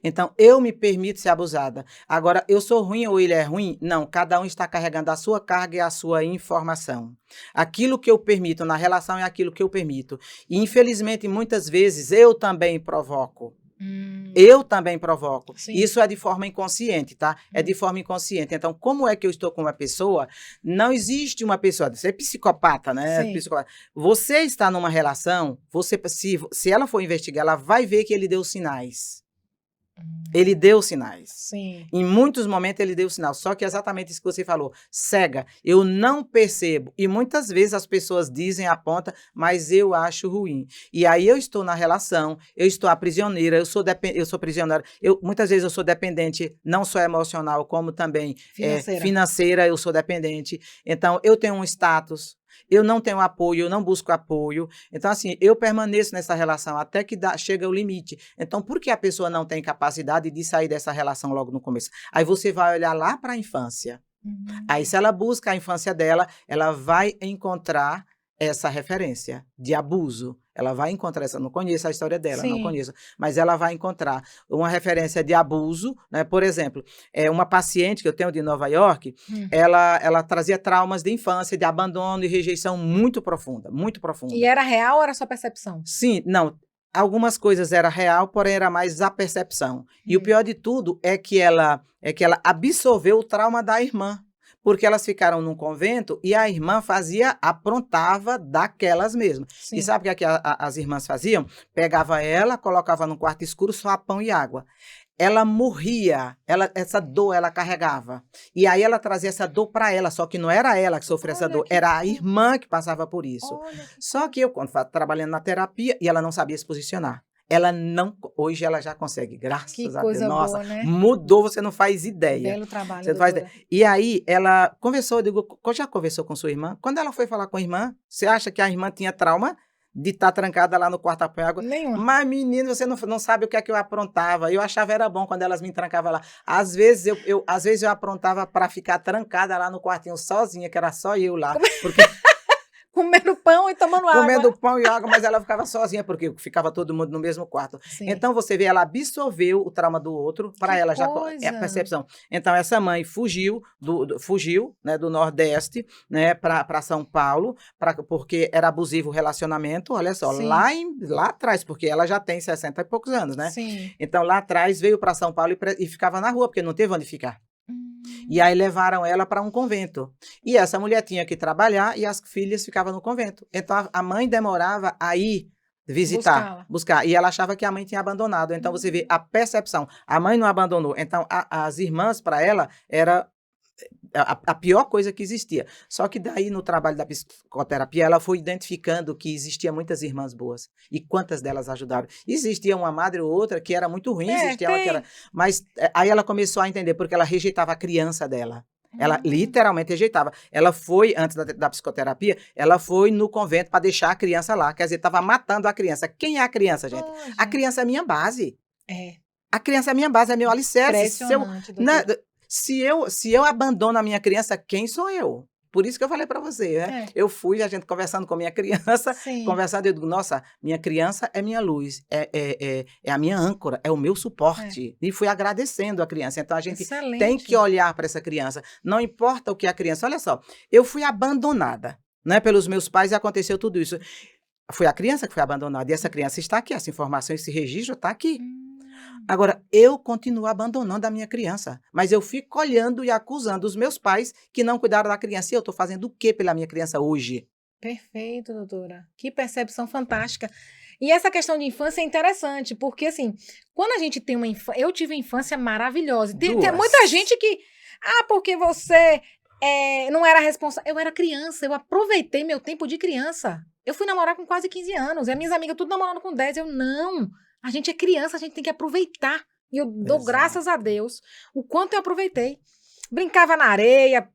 Então, eu me permito ser abusada. Agora, eu sou ruim ou ele é ruim? Não, cada um está carregando a sua carga e a sua informação. Aquilo que eu permito na relação é aquilo que eu permito. E, infelizmente, muitas vezes, eu também provoco. Eu também provoco. Sim. Isso é de forma inconsciente, tá? É de forma inconsciente. Então, como é que eu estou com uma pessoa? Não existe uma pessoa... Você é psicopata, né? Psicopata. Você está numa relação, se ela for investigar, ela vai ver que ele deu sinais. Ele deu sinais. Sim. Em muitos momentos ele deu sinal. Só que exatamente isso que você falou. Cega. Eu não percebo. E muitas vezes as pessoas dizem, apontam, mas eu acho ruim. E aí eu estou na relação, eu estou aprisioneira, eu sou prisioneira. Muitas vezes eu sou dependente, não só emocional, como também financeira, eu sou dependente. Então, eu tenho um status. Eu não tenho apoio, eu não busco apoio. Então, assim, eu permaneço nessa relação até que chega o limite. Então, por que a pessoa não tem capacidade de sair dessa relação logo no começo? Aí você vai olhar lá para a infância. Aí, se ela busca a infância dela, ela vai encontrar essa referência de abuso. Ela vai encontrar essa, não conheço a história dela, Sim. não conheço, mas ela vai encontrar uma referência de abuso, né? Por exemplo, uma paciente que eu tenho de Nova York, ela trazia traumas de infância, de abandono e rejeição muito profunda, muito profunda. E era real ou era só percepção? Sim, não. Algumas coisas era real, porém era mais a percepção. E o pior de tudo é que ela absorveu o trauma da irmã. Porque elas ficaram num convento e a irmã aprontava daquelas mesmas. Sim. E sabe o que as irmãs faziam? Pegava ela, colocava num quarto escuro, só pão e água. Ela morria, essa dor ela carregava. E aí ela trazia essa dor para ela, só que não era ela que sofria essa dor, era a irmã que passava por isso. Só que eu, quando estava trabalhando na terapia, e ela não sabia se posicionar. Ela não, hoje ela já consegue, graças a Deus. Que coisa Nossa, boa, né? mudou, você não faz ideia. Belo trabalho, você não faz ideia. E aí ela conversou, eu digo, já conversou com sua irmã? Quando ela foi falar com a irmã, você acha que a irmã tinha trauma de estar trancada lá no quarto a água? Nenhuma. Mas, menino, você não sabe o que é que eu aprontava. Eu achava era bom quando elas me trancavam lá. Às vezes eu aprontava para ficar trancada lá no quartinho sozinha, que era só eu lá. Porque... Comendo pão e tomando água. Comendo pão e água, mas ela ficava sozinha, porque ficava todo mundo no mesmo quarto. Sim. Então, você vê, ela absorveu o trauma do outro, para ela já é a percepção. Então, essa mãe fugiu né, do Nordeste, né, para São Paulo, porque era abusivo o relacionamento, olha só, lá atrás, porque ela já tem 60 e poucos anos, né? Sim. Então, lá atrás, veio para São Paulo e ficava na rua, porque não teve onde ficar. E aí levaram ela para um convento. E essa mulher tinha que trabalhar e as filhas ficavam no convento. Então a mãe demorava a ir visitar, buscar. E ela achava que a mãe tinha abandonado. Então você vê a percepção. A mãe não abandonou. Então as irmãs, para ela, era a pior coisa que existia. Só que daí, no trabalho da psicoterapia, ela foi identificando que existia muitas irmãs boas. E quantas delas ajudaram. Existia uma madre ou outra que era muito ruim, existia uma que era... Mas aí ela começou a entender, porque ela rejeitava a criança dela. Ela literalmente rejeitava. Ela foi, antes da psicoterapia, ela foi no convento para deixar a criança lá. Quer dizer, estava matando a criança. Quem é a criança, gente? A criança é a minha base. A criança é a minha base, é meu alicerce. Se eu abandono a minha criança, quem sou eu? Por isso que eu falei para você, né? Eu fui, a gente conversando com a minha criança, conversando, eu digo, nossa, minha criança é minha luz, é a minha âncora, é o meu suporte. E fui agradecendo a criança. Então, a gente tem que olhar para essa criança. Não importa o que a criança... Olha só, eu fui abandonada, né, pelos meus pais e aconteceu tudo isso. Foi a criança que foi abandonada e essa criança está aqui, essa informação, esse registro está aqui. Agora, eu continuo abandonando a minha criança, mas eu fico olhando e acusando os meus pais que não cuidaram da criança. E eu estou fazendo o que pela minha criança hoje? Perfeito, doutora. Que percepção fantástica. E essa questão de infância é interessante, porque assim, quando a gente tem uma infância... Eu tive uma infância maravilhosa. Tem muita gente que... porque você não era responsável. Eu era criança, eu aproveitei meu tempo de criança. Eu fui namorar com quase 15 anos, e as minhas amigas tudo namorando com 10. Eu, não... A gente é criança, a gente tem que aproveitar. E eu dou graças a Deus o quanto eu aproveitei. Brincava na areia,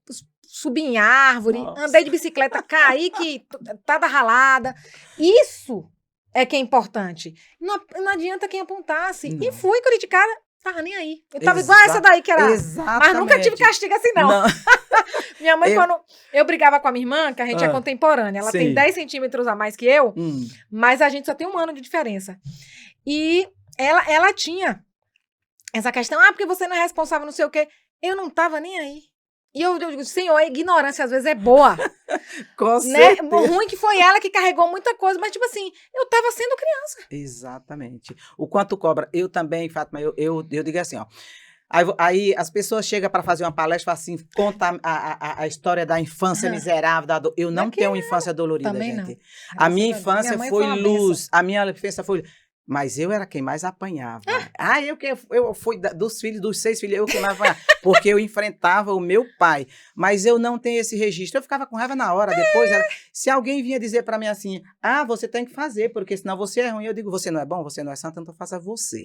subi em árvore, andei de bicicleta, caí que tá ralada. Isso é que é importante. Não adianta quem apontasse. Não. E fui criticada, tava nem aí. Eu tava igual essa daí que era... Mas nunca tive castigo assim, não. Minha mãe, quando eu brigava com a minha irmã, que a gente é contemporânea, ela tem 10 centímetros a mais que eu, mas a gente só tem 1 ano de diferença. E ela tinha essa questão, porque você não é responsável, não sei o quê. Eu não tava nem aí. E eu digo, senhor, a ignorância às vezes é boa. Com certeza. O ruim que foi ela que carregou muita coisa, mas tipo assim, eu tava sendo criança. Exatamente. O quanto cobra, eu também, Fátima, eu digo assim, ó. Aí as pessoas chegam para fazer uma palestra e falam assim, conta a história da infância miserável, da dor. Eu não tenho uma infância dolorida, também gente. Não. A minha infância foi luz, a minha infância foi... Mas eu era quem mais apanhava. Eu fui dos 6 filhos, eu quem mais apanhava. Porque eu enfrentava o meu pai. Mas eu não tenho esse registro. Eu ficava com raiva na hora. Depois, se alguém vinha dizer para mim assim, você tem que fazer, porque senão você é ruim. Eu digo, você não é bom, você não é santo, então faça você.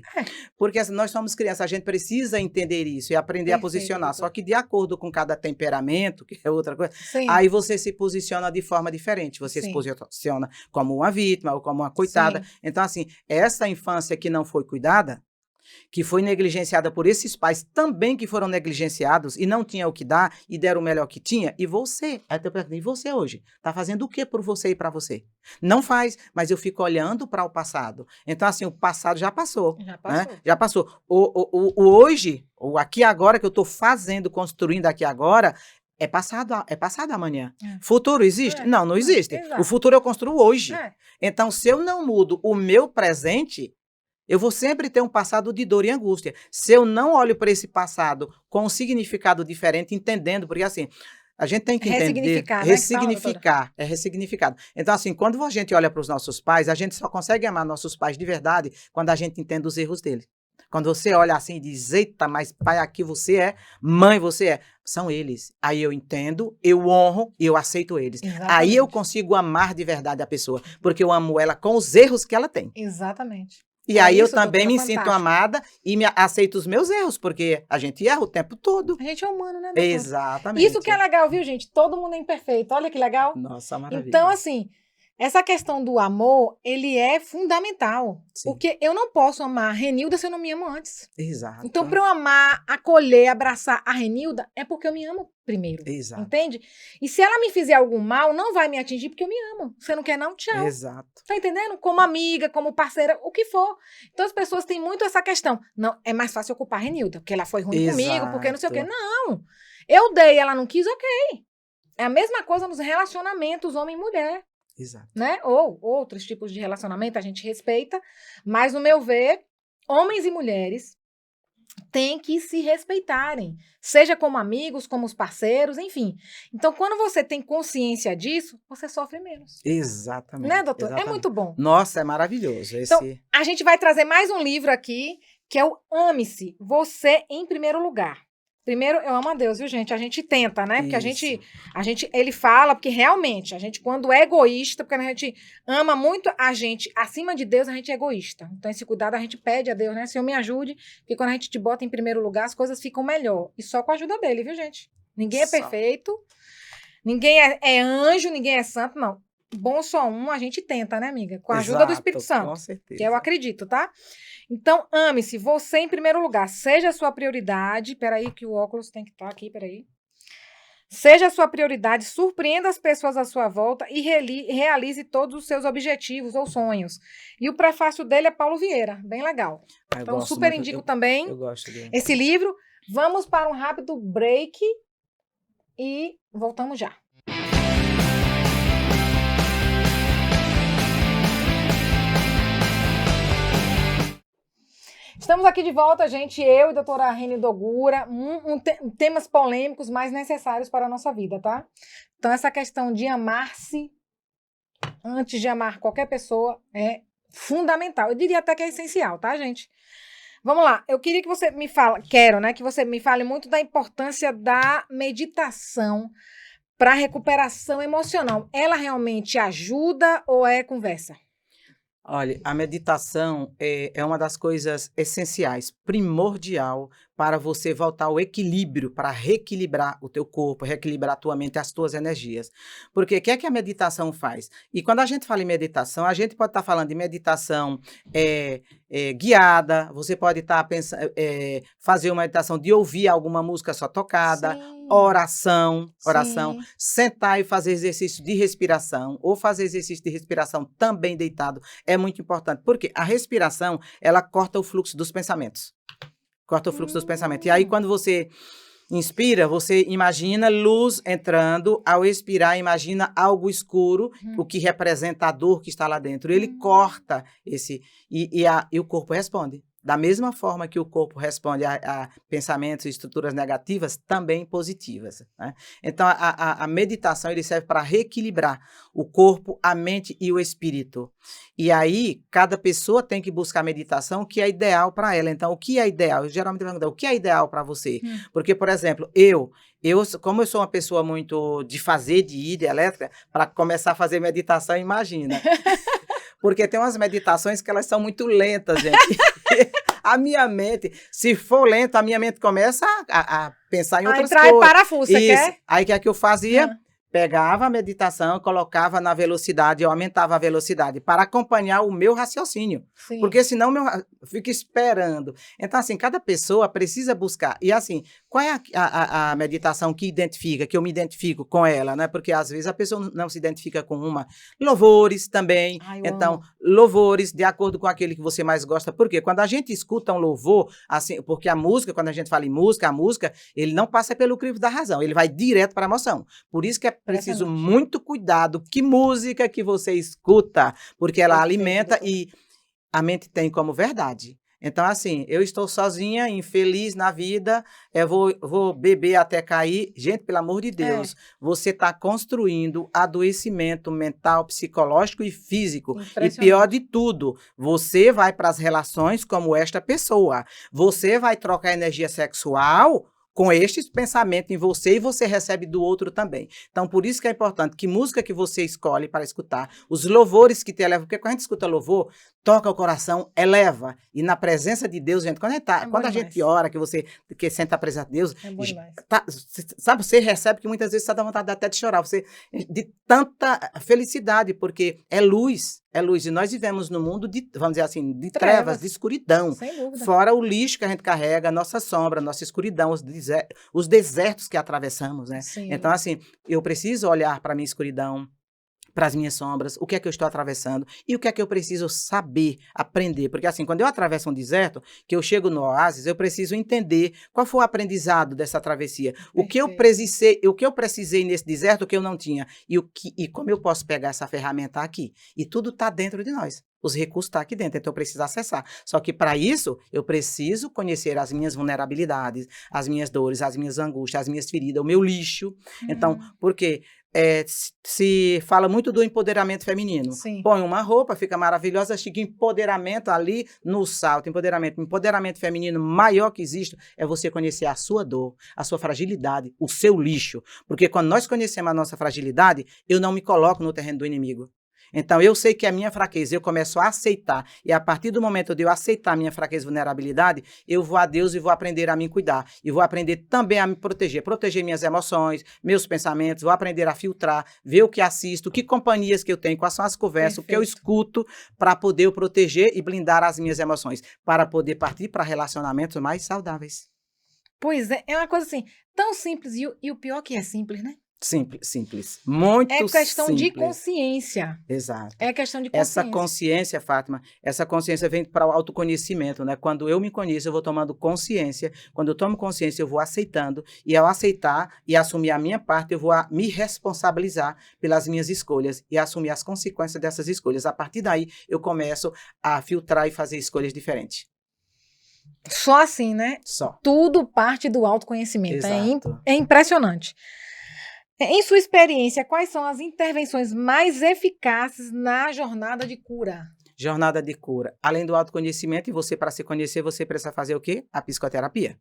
Porque nós somos crianças, a gente precisa entender isso e aprender a posicionar. Só que de acordo com cada temperamento, que é outra coisa, aí você se posiciona de forma diferente. Você se posiciona como uma vítima ou como uma coitada. Então, assim, essa infância que não foi cuidada, que foi negligenciada por esses pais também que foram negligenciados e não tinha o que dar e deram o melhor que tinha, e você, e você hoje, está fazendo o que por você e para você? Não faz, mas eu fico olhando para o passado. Então, assim, o passado já passou. Já passou. Né? Já passou. O hoje, o aqui agora que eu estou fazendo, construindo aqui agora, é passado amanhã. Futuro existe? Não existe. Exato. O futuro eu construo hoje. Então, se eu não mudo o meu presente, eu vou sempre ter um passado de dor e angústia. Se eu não olho para esse passado com um significado diferente, entendendo, porque assim, a gente tem que entender... Ressignificar, ressignificar, é ressignificado. Então, assim, quando a gente olha para os nossos pais, a gente só consegue amar nossos pais de verdade quando a gente entende os erros deles. Quando você olha assim e diz, eita, mas pai aqui você é, mãe você é. São eles. Aí eu entendo, eu honro e eu aceito eles. Exatamente. Aí eu consigo amar de verdade a pessoa, porque eu amo ela com os erros que ela tem. Exatamente. E aí eu também me sinto amada e aceito os meus erros, porque a gente erra o tempo todo. A gente é humano, né, doutor? Exatamente. Isso que é legal, viu, gente? Todo mundo é imperfeito. Olha que legal. Nossa, maravilha. Então, assim, essa questão do amor, ele é fundamental. Sim. Porque eu não posso amar a Renilda se eu não me amo antes. Exato. Então, para eu amar, acolher, abraçar a Renilda, é porque eu me amo primeiro. Exato. Entende? E se ela me fizer algum mal, não vai me atingir porque eu me amo. Você não quer não? Tchau. Exato. Tá entendendo? Como amiga, como parceira, o que for. Então, as pessoas têm muito essa questão. Não, é mais fácil eu culpar a Renilda, porque ela foi ruim comigo, porque não sei o quê. Não. Eu dei, ela não quis, ok. É a mesma coisa nos relacionamentos homem e mulher. Exato. Né? Ou outros tipos de relacionamento a gente respeita, mas, no meu ver, homens e mulheres têm que se respeitarem, seja como amigos, como os parceiros, enfim. Então, quando você tem consciência disso, você sofre menos. Exatamente. Né, doutor? Exatamente. É muito bom. Nossa, é maravilhoso. Então, a gente vai trazer mais um livro aqui, que é o Ame-se, Você em Primeiro Lugar. Primeiro, eu amo a Deus, viu, gente? A gente tenta, né? Porque a gente, ele fala, porque realmente, a gente, quando é egoísta, porque a gente ama muito a gente, acima de Deus, a gente é egoísta. Então, esse cuidado a gente pede a Deus, né? Senhor, me ajude, porque quando a gente te bota em primeiro lugar, as coisas ficam melhor. E só com a ajuda dele, viu, gente? Ninguém é perfeito, ninguém é anjo, ninguém é santo, não. Bom só um, a gente tenta, né, amiga? Com a ajuda do Espírito Santo. Com certeza. Que eu acredito, tá? Então, ame-se, você em primeiro lugar. Seja a sua prioridade. Peraí, que o óculos tem que estar aqui, peraí. Seja a sua prioridade, surpreenda as pessoas à sua volta e realize todos os seus objetivos ou sonhos. E o prefácio dele é Paulo Vieira, bem legal. Então, super indico também esse livro. Vamos para um rápido break e voltamos já. Estamos aqui de volta, gente, eu e a doutora Renilda Ogura, temas polêmicos, mas necessários para a nossa vida, tá? Então, essa questão de amar-se antes de amar qualquer pessoa é fundamental. Eu diria até que é essencial, tá, gente? Vamos lá, eu queria que você me fale, que você me fale muito da importância da meditação para a recuperação emocional. Ela realmente ajuda ou é conversa? Olha, a meditação é uma das coisas essenciais, primordial para você voltar ao equilíbrio, para reequilibrar o teu corpo, reequilibrar a tua mente e as tuas energias. Porque o que é que a meditação faz? E quando a gente fala em meditação, a gente pode estar falando de meditação guiada, você pode estar pensando, fazer uma meditação de ouvir alguma música só tocada, sim, oração, sim, sentar e fazer exercício de respiração, ou fazer exercício de respiração também deitado, é muito importante, porque a respiração, ela corta o fluxo dos pensamentos. Corta o fluxo dos pensamentos. E aí, quando você inspira, você imagina luz entrando, ao expirar, imagina algo escuro, o que representa a dor que está lá dentro. Ele corta esse... E o corpo responde. Da mesma forma que o corpo responde a pensamentos e estruturas negativas, também positivas. Né? Então, a meditação ele serve para reequilibrar o corpo, a mente e o espírito. E aí, cada pessoa tem que buscar a meditação que é ideal para ela. Então, o que é ideal? Eu geralmente pergunto, o que é ideal para você? Porque, por exemplo, como eu sou uma pessoa muito de fazer, de ir, de elétrica, para começar a fazer meditação, imagina. Porque tem umas meditações que elas são muito lentas, gente. A minha mente, se for lenta, a minha mente começa a pensar em outras coisas. Entrar em parafuso, você quer? Aí, o que é que eu fazia? pegava a meditação, colocava na velocidade, eu aumentava a velocidade para acompanhar o meu raciocínio. Sim. Porque senão eu fico esperando. Então, assim, cada pessoa precisa buscar. E assim, qual é a meditação que identifica, que eu me identifico com ela, né? Porque às vezes a pessoa não se identifica com uma. Louvores também. Então, louvores de acordo com aquele que você mais gosta. Por quê? Quando a gente escuta um louvor, assim, porque a música, quando a gente fala em música, a música, ele não passa pelo crivo da razão, ele vai direto para a emoção. Por isso que é preciso muito cuidado que música que você escuta, porque ela alimenta e a mente tem como verdade. Então, assim, eu estou sozinha, infeliz na vida, eu vou beber até cair. Gente, pelo amor de Deus, você está construindo adoecimento mental, psicológico e físico. E pior de tudo, você vai para as relações como esta pessoa. Você vai trocar energia sexual com estes pensamentos em você e você recebe do outro também. Então, por isso que é importante que música que você escolhe para escutar, os louvores que te elevam, porque quando a gente escuta louvor, toca o coração, eleva. E na presença de Deus, gente, quando a gente ora, que senta a presença de Deus, sabe, você recebe que muitas vezes você dá vontade até de chorar, de tanta felicidade, porque é luz. É luz. E nós vivemos num mundo de, vamos dizer assim, de trevas, de escuridão. Sem dúvida. Fora o lixo que a gente carrega, a nossa sombra, a nossa escuridão, os desertos que atravessamos, né? Sim. Então, assim, eu preciso olhar para a minha escuridão, para as minhas sombras, o que é que eu estou atravessando e o que é que eu preciso saber, aprender. Porque assim, quando eu atravesso um deserto, que eu chego no oásis, eu preciso entender qual foi o aprendizado dessa travessia. O que eu precisei nesse deserto que eu não tinha e como eu posso pegar essa ferramenta aqui. E tudo está dentro de nós. Os recursos estão aqui dentro, então eu preciso acessar. Só que para isso, eu preciso conhecer as minhas vulnerabilidades, as minhas dores, as minhas angústias, as minhas feridas, o meu lixo. Então, porque se fala muito do empoderamento feminino. Sim. Põe uma roupa, fica maravilhosa, chega empoderamento ali no salto, empoderamento feminino maior que existe é você conhecer a sua dor, a sua fragilidade, o seu lixo. Porque quando nós conhecemos a nossa fragilidade, eu não me coloco no terreno do inimigo. Então, eu sei que é minha fraqueza, eu começo a aceitar. E a partir do momento de eu aceitar a minha fraqueza e vulnerabilidade, eu vou a Deus e vou aprender a me cuidar. E vou aprender também a me proteger. Proteger minhas emoções, meus pensamentos, vou aprender a filtrar, ver o que assisto, que companhias que eu tenho, quais são as conversas, o que eu escuto, para poder eu proteger e blindar as minhas emoções. Para poder partir para relacionamentos mais saudáveis. Pois é, é uma coisa assim, tão simples. E o pior que é simples, né? Simples. Muito simples. É questão de consciência. Exato. É questão de consciência. Essa consciência, Fátima, essa consciência vem para o autoconhecimento, né? Quando eu me conheço, eu vou tomando consciência. Quando eu tomo consciência, eu vou aceitando. E ao aceitar e assumir a minha parte, eu vou me responsabilizar pelas minhas escolhas e assumir as consequências dessas escolhas. A partir daí, eu começo a filtrar e fazer escolhas diferentes. Só assim, né? Só. Tudo parte do autoconhecimento. Exato. É impressionante. Em sua experiência, quais são as intervenções mais eficazes na jornada de cura? Jornada de cura. Além do autoconhecimento, e você, para se conhecer, você precisa fazer o quê? A psicoterapia.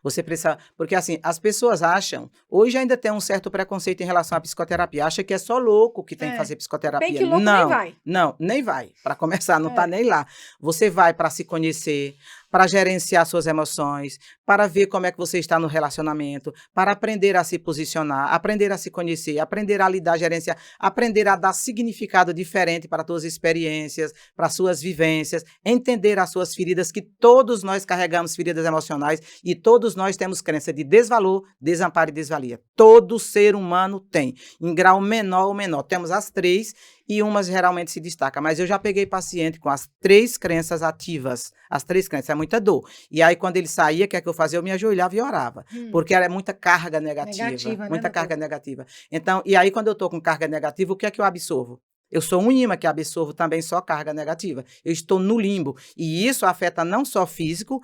Você precisa... Porque, assim, as pessoas acham... Hoje ainda tem um certo preconceito em relação à psicoterapia. Acha que é só louco que tem que fazer psicoterapia. Bem que louco nem vai. Não, nem vai. Para começar, não está nem lá. Você vai para se conhecer, para gerenciar suas emoções, para ver como é que você está no relacionamento, para aprender a se posicionar, aprender a se conhecer, aprender a lidar, gerenciar, aprender a dar significado diferente para as suas experiências, para as suas vivências, entender as suas feridas, que todos nós carregamos feridas emocionais e todos nós temos crença de desvalor, desamparo e desvalia. Todo ser humano tem, em grau menor ou menor. Temos as três e uma geralmente se destaca. Mas eu já peguei paciente com as 3 crenças ativas. As 3 crenças, é muita dor. E aí, quando ele saía, o que é que eu fazia? Eu me ajoelhava e orava. Porque era muita carga negativa. Muita carga negativa. Então, e aí, quando eu estou com carga negativa, o que é que eu absorvo? Eu sou um imã que absorvo também só carga negativa. Eu estou no limbo. E isso afeta não só físico,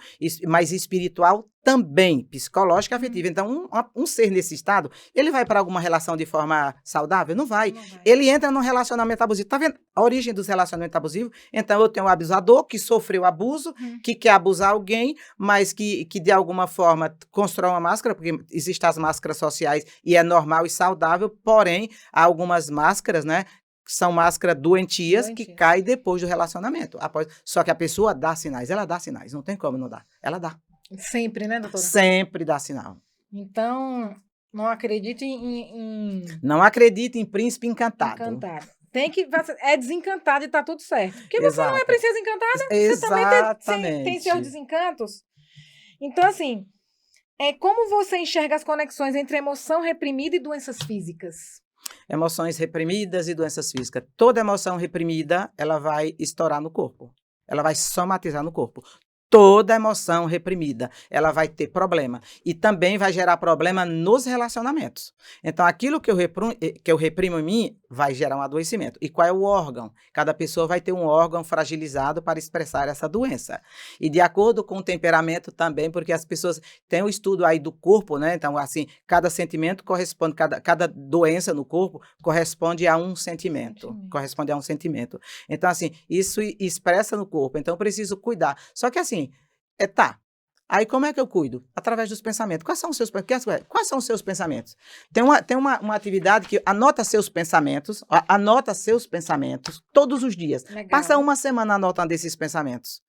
mas espiritual também, psicológica e afetiva. Então, um ser nesse estado, ele vai para alguma relação de forma saudável? Não vai. Ele entra num relacionamento abusivo. Tá vendo a origem dos relacionamentos abusivos? Então, eu tenho um abusador que sofreu abuso, que quer abusar alguém, mas que de alguma forma constrói uma máscara, porque existem as máscaras sociais e é normal e saudável, porém, há algumas máscaras, né? São máscaras doentias que caem depois do relacionamento. Só que a pessoa dá sinais. Ela dá sinais. Não tem como não dar. Ela dá. Sempre, né, doutora? Sempre dá sinal. Então, Não acredita Não acredita em príncipe encantado. Encantado. É desencantado e tá tudo certo. Porque você não é princesa encantada, Exatamente. Você também tem seus desencantos. Então, assim, como você enxerga as conexões entre emoção reprimida e doenças físicas? Emoções reprimidas e doenças físicas. Toda emoção reprimida, ela vai estourar no corpo. Ela vai somatizar no corpo. Toda emoção reprimida, ela vai ter problema. E também vai gerar problema nos relacionamentos. Então, aquilo que eu reprimo em mim vai gerar um adoecimento. E qual é o órgão? Cada pessoa vai ter um órgão fragilizado para expressar essa doença. E de acordo com o temperamento também, porque as pessoas têm um estudo aí do corpo, né? Então, assim, cada sentimento corresponde, cada doença no corpo corresponde a um sentimento. Corresponde a um sentimento. Então, assim, isso expressa no corpo. Então, eu preciso cuidar. Só que, assim, tá. Aí como é que eu cuido? Através dos pensamentos. Quais são os seus pensamentos? Tem uma atividade que anota seus pensamentos todos os dias. Legal. Passa uma semana anotando esses pensamentos.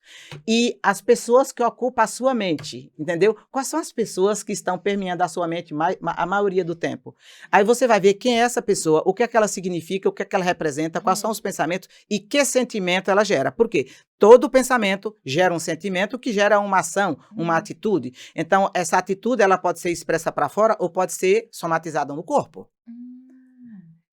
E as pessoas que ocupam a sua mente, entendeu? Quais são as pessoas que estão permeando a sua mente a maioria do tempo? Aí você vai ver quem é essa pessoa, o que é que ela significa, o que é que ela representa, quais são os pensamentos e que sentimento ela gera. Por quê? Todo pensamento gera um sentimento que gera uma ação, uma atitude. Então, essa atitude ela pode ser expressa para fora ou pode ser somatizada no corpo.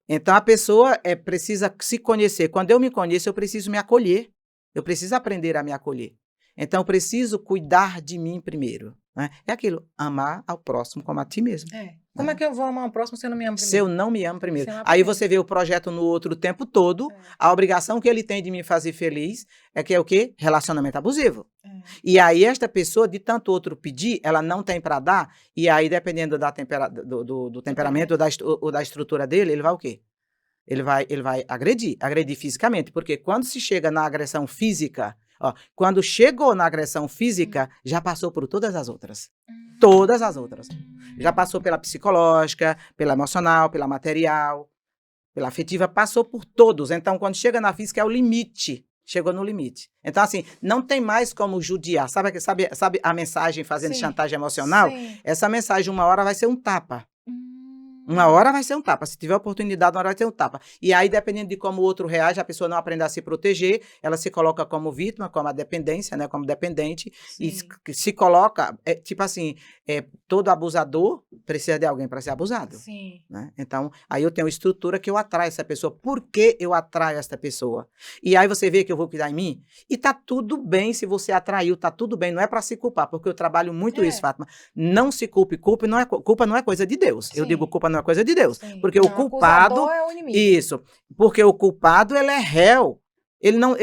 Então, a pessoa precisa se conhecer. Quando eu me conheço, eu preciso me acolher. Eu preciso aprender a me acolher. Então, eu preciso cuidar de mim primeiro. Né? É aquilo, amar ao próximo como a ti mesmo. Como é que eu vou amar o próximo se eu não me amo primeiro? Se eu não me amo primeiro. Aí você vê o projeto no outro o tempo todo, a obrigação que ele tem de me fazer feliz é o quê? Relacionamento abusivo. E aí esta pessoa, de tanto outro pedir, ela não tem para dar, e aí dependendo do temperamento ou da estrutura dele, ele vai o quê? Ele vai agredir fisicamente, porque quando se chega na agressão física, quando chegou na agressão física, já passou por todas as outras. Todas as outras. Já passou pela psicológica, pela emocional, pela material, pela afetiva, passou por todos. Então, quando chega na física, é o limite. Chegou no limite. Então, assim, não tem mais como judiar. Sabe a mensagem fazendo chantagem emocional? Sim. Essa mensagem, uma hora, vai ser um tapa. Uma hora vai ser um tapa. Se tiver oportunidade, uma hora vai ser um tapa. E aí, dependendo de como o outro reage, a pessoa não aprende a se proteger, ela se coloca como vítima, como a dependência, né? Como dependente. Sim. E se coloca, tipo assim, todo abusador precisa de alguém para ser abusado. Sim. Né? Então, aí eu tenho estrutura que eu atraio essa pessoa. Por que eu atraio essa pessoa? E aí você vê que eu vou cuidar em mim? E tá tudo bem se você atraiu, tá tudo bem. Não é para se culpar, porque eu trabalho muito isso, Fátima. Não se culpe. Culpa não é coisa de Deus. Sim. Eu digo culpa não é coisa de Deus. Sim. Porque o culpado... é o inimigo. Isso. Porque o culpado, ele é réu. Ele não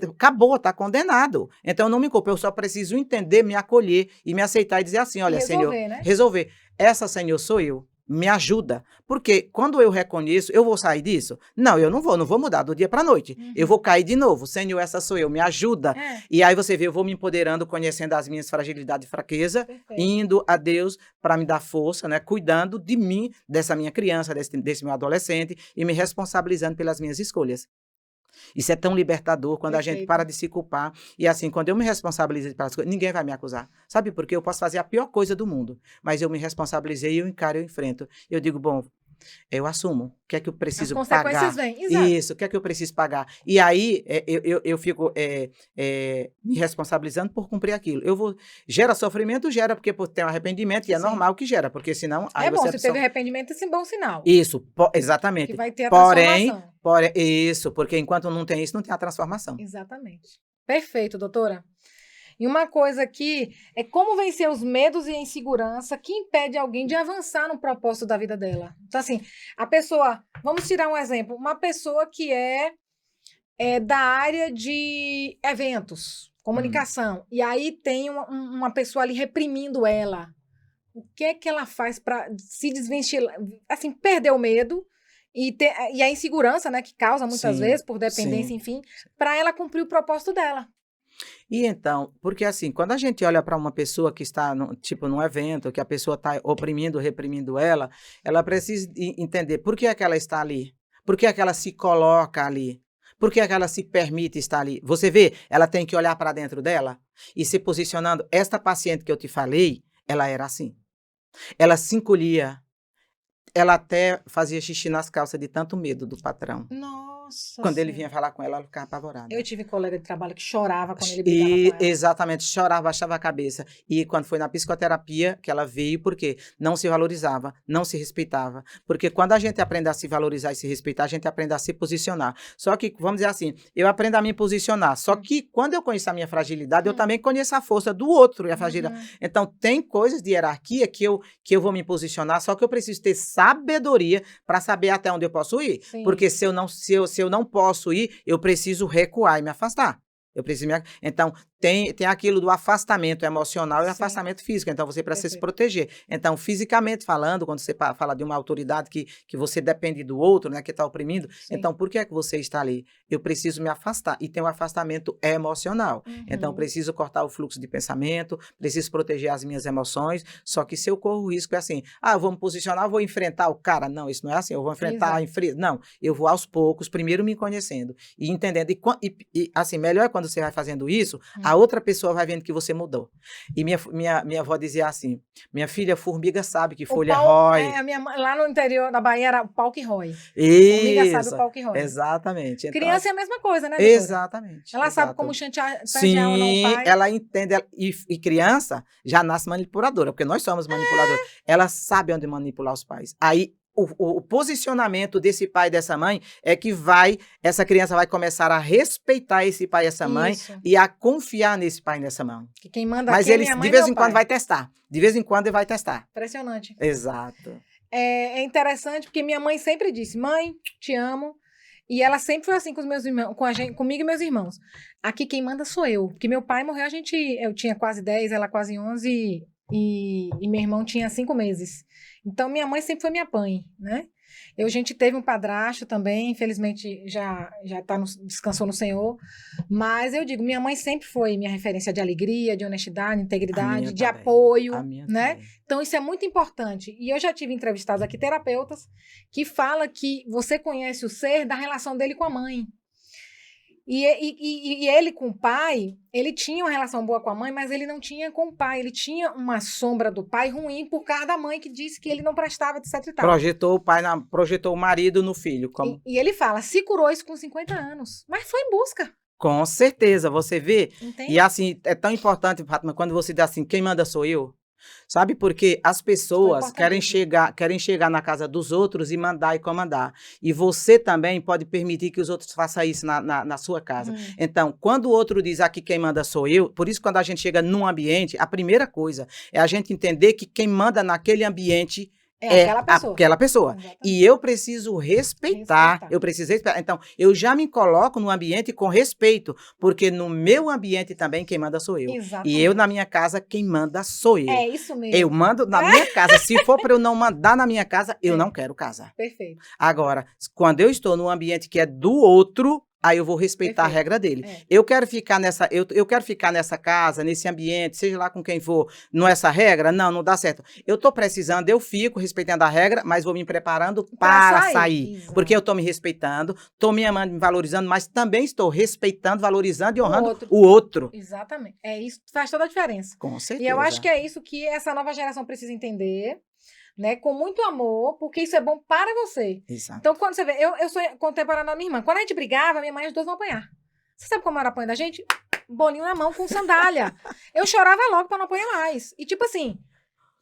acabou, está condenado. Então, eu não me culpo, eu só preciso entender, me acolher e me aceitar e dizer assim, olha, Senhor, né? resolver. Essa, Senhor, sou eu. Me ajuda. Porque quando eu reconheço, eu vou sair disso? Não, eu não vou mudar do dia para a noite. Eu vou cair de novo. Senhor, essa sou eu, me ajuda. E aí você vê, eu vou me empoderando, conhecendo as minhas fragilidades e fraquezas, indo a Deus para me dar força, né? Cuidando de mim, dessa minha criança, desse meu adolescente, e me responsabilizando pelas minhas escolhas. Isso é tão libertador quando a gente para de se culpar. E assim, quando eu me responsabilizo pelas coisas, ninguém vai me acusar. Sabe por quê? Eu posso fazer a pior coisa do mundo, mas eu me responsabilizei, eu encaro, eu enfrento. Eu digo, bom, eu assumo. O que é que eu preciso pagar? As consequências vêm, exato. Isso, o que é que eu preciso pagar? E aí, eu fico me responsabilizando por cumprir aquilo. Gera sofrimento, gera, porque tem um arrependimento, e é normal que gera, porque senão... Aí bom, se teve arrependimento, esse é um bom sinal. Isso, exatamente. Que vai ter a transformação. Isso, porque enquanto não tem isso, não tem a transformação. Exatamente. Perfeito, doutora. E uma coisa aqui é como vencer os medos e a insegurança que impede alguém de avançar no propósito da vida dela. Então, assim, a pessoa... Vamos tirar um exemplo. Uma pessoa que é da área de eventos, comunicação, e aí tem uma pessoa ali reprimindo ela. O que é que ela faz para se desvencilhar? Assim, perder o medo e a insegurança, né, que causa muitas vezes, por dependência, enfim, para ela cumprir o propósito dela. E então, porque assim, quando a gente olha para uma pessoa que está, num evento, que a pessoa está oprimindo, reprimindo ela precisa entender por que é que ela está ali, por que é que ela se coloca ali, por que é que ela se permite estar ali. Você vê, ela tem que olhar para dentro dela e se posicionando. Esta paciente que eu te falei, ela era assim. Ela se encolhia, ela até fazia xixi nas calças de tanto medo do patrão. Nossa Quando ele Senhora. vinha falar com ela ficava apavorada. Eu tive colega de trabalho que chorava quando ele brigava com ela. Exatamente, chorava, baixava a cabeça. E quando foi na psicoterapia que ela veio, porque não se valorizava, não se respeitava. Porque quando a gente aprende a se valorizar e se respeitar, a gente aprende a se posicionar. Só que, vamos dizer assim, eu aprendo a me posicionar. Só que quando eu conheço a minha fragilidade, eu também conheço a força do outro e a fragilidade. Então, tem coisas de hierarquia que eu vou me posicionar, só que eu preciso ter sabedoria para saber até onde eu posso ir. Sim. Porque se eu não posso ir, eu preciso recuar e me afastar. Então, tem aquilo do afastamento emocional e afastamento físico. Então, você precisa se proteger. Então, fisicamente falando, quando você fala de uma autoridade que você depende do outro, né, que está oprimindo, então, por que é que você está ali? Eu preciso me afastar. E tem um afastamento emocional. Então, eu preciso cortar o fluxo de pensamento, preciso proteger as minhas emoções. Só que se eu corro o risco, é assim, eu vou me posicionar, eu vou enfrentar o cara. Não, isso não é assim, eu vou enfrentar Não, eu vou aos poucos, primeiro me conhecendo e entendendo. E assim, melhor é quando você vai fazendo isso, a outra pessoa vai vendo que você mudou. E minha avó dizia assim, minha filha, formiga sabe que folha rói. A minha mãe, lá no interior da Bahia era o pau que rói. Isso, formiga sabe o pau que rói. Exatamente. Então, criança é a mesma coisa, né, doutora? Exatamente. Ela sabe como chantagear ou não o pai. Ela entende. E criança já nasce manipuladora, porque nós somos manipuladores. Ela sabe onde manipular os pais. Aí, o posicionamento desse pai e dessa mãe é que essa criança vai começar a respeitar esse pai e essa mãe e a confiar nesse pai e nessa mãe. Que quem manda Mas aqui ele, é minha mãe de vez e em meu pai. quando, vai testar. De vez em quando, ele vai testar. Impressionante. Exato. É interessante, porque minha mãe sempre disse, mãe, te amo. E ela sempre foi assim com os meus irmãos, comigo e meus irmãos. Aqui quem manda sou eu. Porque meu pai morreu, eu tinha quase 10, ela quase 11, e meu irmão tinha 5 meses. Então, minha mãe sempre foi minha mãe, né? A gente teve um padrasto também, infelizmente já descansou no Senhor. Mas eu digo, minha mãe sempre foi minha referência de alegria, de honestidade, integridade, de apoio, né? Então, isso é muito importante. E eu já tive entrevistados aqui, terapeutas, que falam que você conhece o ser da relação dele com a mãe. E ele com o pai, ele tinha uma relação boa com a mãe, mas ele não tinha com o pai. Ele tinha uma sombra do pai ruim por causa da mãe que disse que ele não prestava, etc e tal. Projetou o marido no filho. Como... E ele fala, se curou isso com 50 anos, mas foi em busca. Com certeza, você vê. Entende? E assim, é tão importante, Fátima, quando você diz assim, quem manda sou eu. Sabe, porque as pessoas querem chegar na casa dos outros e mandar e comandar. E você também pode permitir que os outros façam isso na sua casa. Então, quando o outro diz aqui quem manda sou eu, por isso quando a gente chega num ambiente, a primeira coisa é a gente entender que quem manda naquele ambiente é aquela pessoa. Exatamente. E eu preciso respeitar. Então, eu já me coloco no ambiente com respeito, porque no meu ambiente também quem manda sou eu. Exatamente. E eu, na minha casa, quem manda sou eu. É isso mesmo. Eu mando na minha casa. Se for para eu não mandar na minha casa, eu não quero casar. Perfeito. Agora, quando eu estou num ambiente que é do outro, aí eu vou respeitar a regra dele. Eu quero ficar nessa casa, nesse ambiente, seja lá com quem for, não é essa regra? Não dá certo. Eu tô precisando, eu fico respeitando a regra, mas vou me preparando para sair. Porque eu tô me respeitando, tô me amando, me valorizando, mas também estou respeitando, valorizando e honrando o outro. Exatamente. É isso, faz toda a diferença. Com certeza. E eu acho que é isso que essa nova geração precisa entender, né, com muito amor, porque isso é bom para você. Exato. Então, quando você vê, eu sou contemporânea da minha irmã. Quando a gente brigava, minha mãe e as duas vão apanhar. Você sabe como era apanhar da gente? Bolinho na mão com sandália. Eu chorava logo para não apanhar mais. E tipo assim,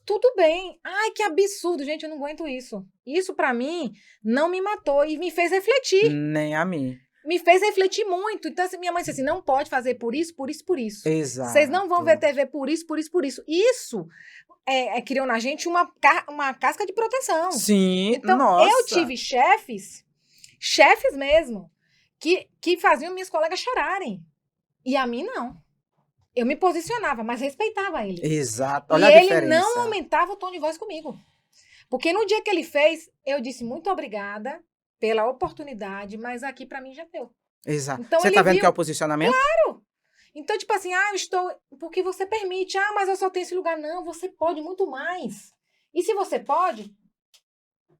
tudo bem. Ai, que absurdo, gente, eu não aguento isso. Isso para mim não me matou e me fez refletir. Nem a mim. Me fez refletir muito. Então, assim, minha mãe disse assim, não pode fazer por isso, por isso, por isso. Exato. Vocês não vão ver TV por isso, por isso, por isso. Isso criou na gente uma casca de proteção. Sim, então, nossa. Eu tive chefes mesmo, que faziam minhas colegas chorarem. E a mim, não. Eu me posicionava, mas respeitava ele. Exato, olha a diferença. E ele não aumentava o tom de voz comigo. Porque no dia que ele fez, eu disse muito obrigada pela oportunidade, mas aqui pra mim já deu. Exato. Então, você tá vendo que é o posicionamento? Claro! Então, tipo assim, eu estou... Porque você permite. Mas eu só tenho esse lugar. Não, você pode muito mais. E se você pode,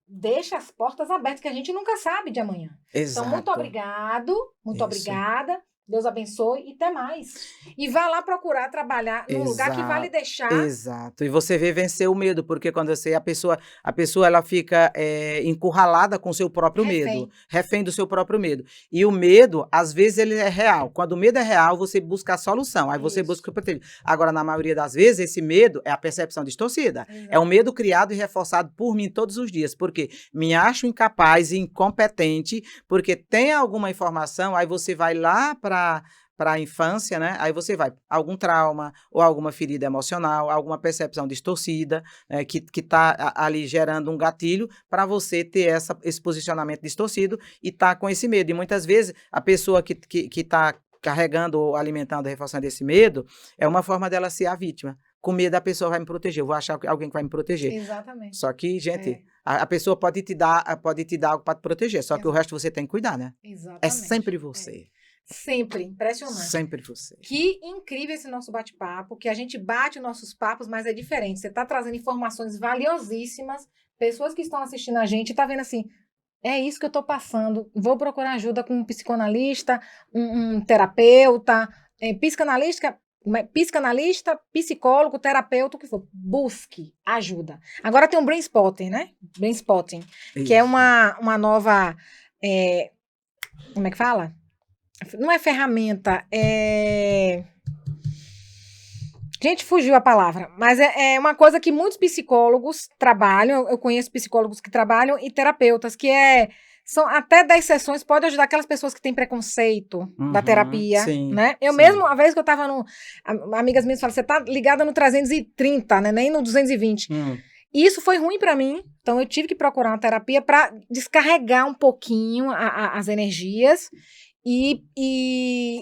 deixa as portas abertas, que a gente nunca sabe de amanhã. Exato. Então, muito obrigado. Muito obrigada. Deus abençoe e até mais. E vá lá procurar trabalhar num lugar que vai lhe deixar... Exato. E você vê vencer o medo, porque quando você, a pessoa ela fica encurralada com o seu próprio medo, refém do seu próprio medo. E o medo, às vezes, ele é real. Quando o medo é real, você busca a solução, aí você busca o proteger. Agora, na maioria das vezes, esse medo é a percepção distorcida. Exato. É um medo criado e reforçado por mim todos os dias, porque me acho incapaz e incompetente, porque tem alguma informação, aí você vai lá para a infância, né? Aí você vai, algum trauma ou alguma ferida emocional, alguma percepção distorcida, que está ali gerando um gatilho para você ter esse posicionamento distorcido e tá com esse medo. E muitas vezes a pessoa que está carregando ou alimentando, reforçando esse medo, é uma forma dela ser a vítima. Com medo a pessoa vai me proteger, eu vou achar alguém que vai me proteger. Exatamente. Só que, gente, a pessoa pode te dar algo para te proteger, só que o resto você tem que cuidar, né? Exatamente. É sempre você. Sempre, impressionante. Sempre você. Que incrível esse nosso bate-papo, que a gente bate os nossos papos, mas é diferente. Você está trazendo informações valiosíssimas, pessoas que estão assistindo a gente, tá vendo assim, é isso que eu estou passando, vou procurar ajuda com um psicanalista, um terapeuta, psicanalista, psicólogo, terapeuta, o que for. Busque ajuda. Agora tem um Brain Spotting, né? Brain Spotting, que é uma nova... como é que fala? Não é ferramenta, Gente, fugiu a palavra, mas é uma coisa que muitos psicólogos trabalham, eu conheço psicólogos que trabalham e terapeutas, que são até 10 sessões, pode ajudar aquelas pessoas que têm preconceito da terapia, sim, né? Eu mesmo, a vez que eu tava amigas minhas falaram, você tá ligada no 330, né? Nem no 220. E isso foi ruim pra mim, então eu tive que procurar uma terapia para descarregar um pouquinho as energias e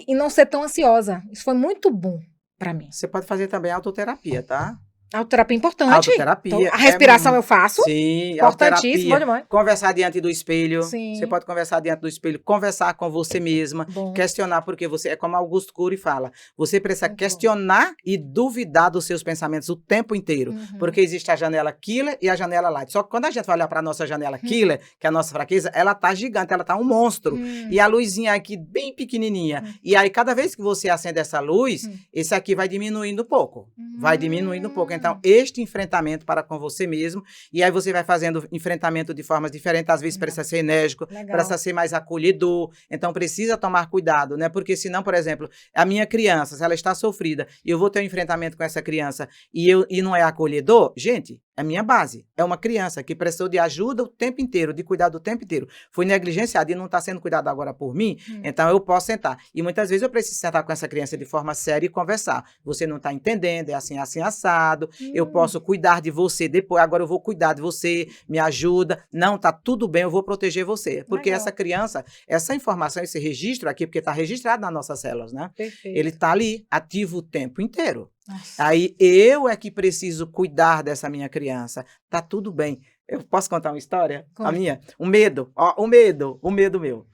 não ser tão ansiosa. Isso foi muito bom pra mim. Você pode fazer também autoterapia, tá? Autoterapia é importante. Autoterapia. Então, a respiração eu faço. Sim, importantíssimo. Conversar diante do espelho. Sim. Você pode conversar diante do espelho, conversar com você mesma, questionar, porque você é como Augusto Cury fala, você precisa questionar e duvidar dos seus pensamentos o tempo inteiro, porque existe a janela killer e a janela light. Só que quando a gente vai olhar para a nossa janela killer, que é a nossa fraqueza, ela tá gigante, ela tá um monstro. E a luzinha aqui bem pequenininha. E aí, cada vez que você acende essa luz, esse aqui vai diminuindo um pouco. Vai diminuindo um pouco. Então, este enfrentamento para com você mesmo, e aí você vai fazendo enfrentamento de formas diferentes, às vezes precisa ser enérgico, precisa ser mais acolhedor, então precisa tomar cuidado, né? Porque senão, por exemplo, a minha criança, se ela está sofrida, e eu vou ter um enfrentamento com essa criança, e não é acolhedor, gente, é minha base. É uma criança que precisou de ajuda o tempo inteiro, de cuidado o tempo inteiro. Foi negligenciada e não está sendo cuidado agora por mim, então eu posso sentar. E muitas vezes eu preciso sentar com essa criança de forma séria e conversar. Você não está entendendo, é assim, assim, assado. Eu posso cuidar de você depois, agora eu vou cuidar de você, me ajuda. Não, tá tudo bem, eu vou proteger você. Porque essa criança, essa informação, esse registro aqui, porque está registrado nas nossas células, né? Perfeito. Ele está ali, ativo o tempo inteiro. Nossa. Aí eu é que preciso cuidar dessa minha criança. Tá tudo bem. Eu posso contar uma história? A minha? O medo. Ó, o medo meu.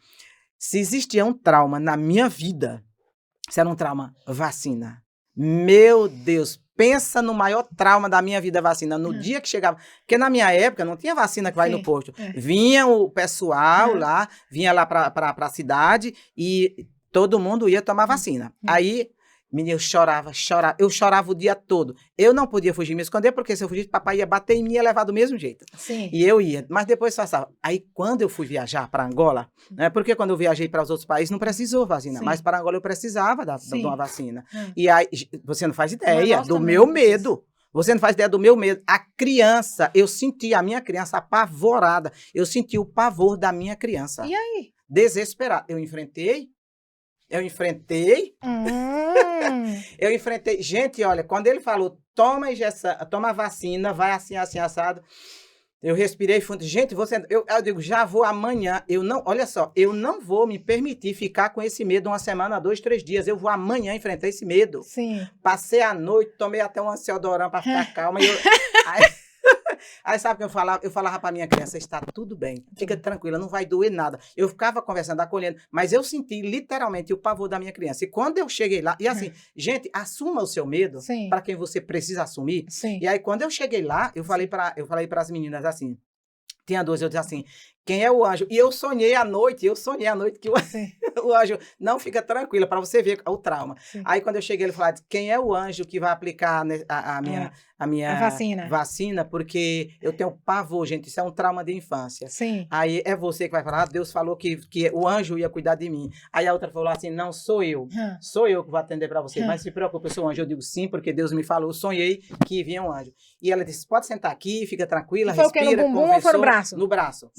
Se existia um trauma na minha vida, se era um trauma, vacina. Meu Deus, pensa no maior trauma da minha vida, vacina. No dia que chegava... Porque na minha época não tinha vacina que vai no posto. Vinha o pessoal lá, vinha lá para a cidade e todo mundo ia tomar vacina. Aí... Menino, eu chorava. Eu chorava o dia todo. Eu não podia fugir, me esconder, porque se eu fugisse, papai ia bater em mim e ia levar do mesmo jeito. Sim. E eu ia. Mas depois passava. Aí, quando eu fui viajar para Angola, né, porque quando eu viajei para os outros países, não precisou vacina. Mas para Angola eu precisava de uma vacina. E aí, você não faz ideia do meu medo. Você não faz ideia do meu medo. A criança, eu senti a minha criança apavorada. Eu senti o pavor da minha criança. E aí? Desesperada. Eu enfrentei. Eu enfrentei. Gente, olha, quando ele falou, toma a vacina, vai assim, assim, assado. Eu respirei fundo. Gente, eu digo, já vou amanhã. Olha só, eu não vou me permitir ficar com esse medo 1 semana, 2, 3 dias. Eu vou amanhã enfrentar esse medo. Sim. Passei a noite, tomei até um ansiodorão para ficar calma. Aí sabe o que eu falava? Eu falava para minha criança, está tudo bem, fica tranquila, não vai doer nada. Eu ficava conversando, acolhendo, mas eu senti literalmente o pavor da minha criança. E quando eu cheguei lá, e assim, gente, assuma o seu medo para quem você precisa assumir. Sim. E aí quando eu cheguei lá, eu falei para as meninas assim, tinha 2, eu disse assim, quem é o anjo? E eu sonhei à noite que o anjo, não, fica tranquila, para você ver o trauma. Sim. Aí quando eu cheguei, ele falou, quem é o anjo que vai aplicar a minha vacina, porque eu tenho pavor, gente, isso é um trauma de infância. Sim. Aí é você que vai falar, Deus falou que o anjo ia cuidar de mim. Aí a outra falou assim, não, sou eu que vou atender para você, mas se preocupe, eu sou anjo. Eu digo sim, porque Deus me falou, eu sonhei que vinha um anjo. E ela disse, pode sentar aqui, fica tranquila, respira, foi o quê, no bumbum ou foi no braço? No braço.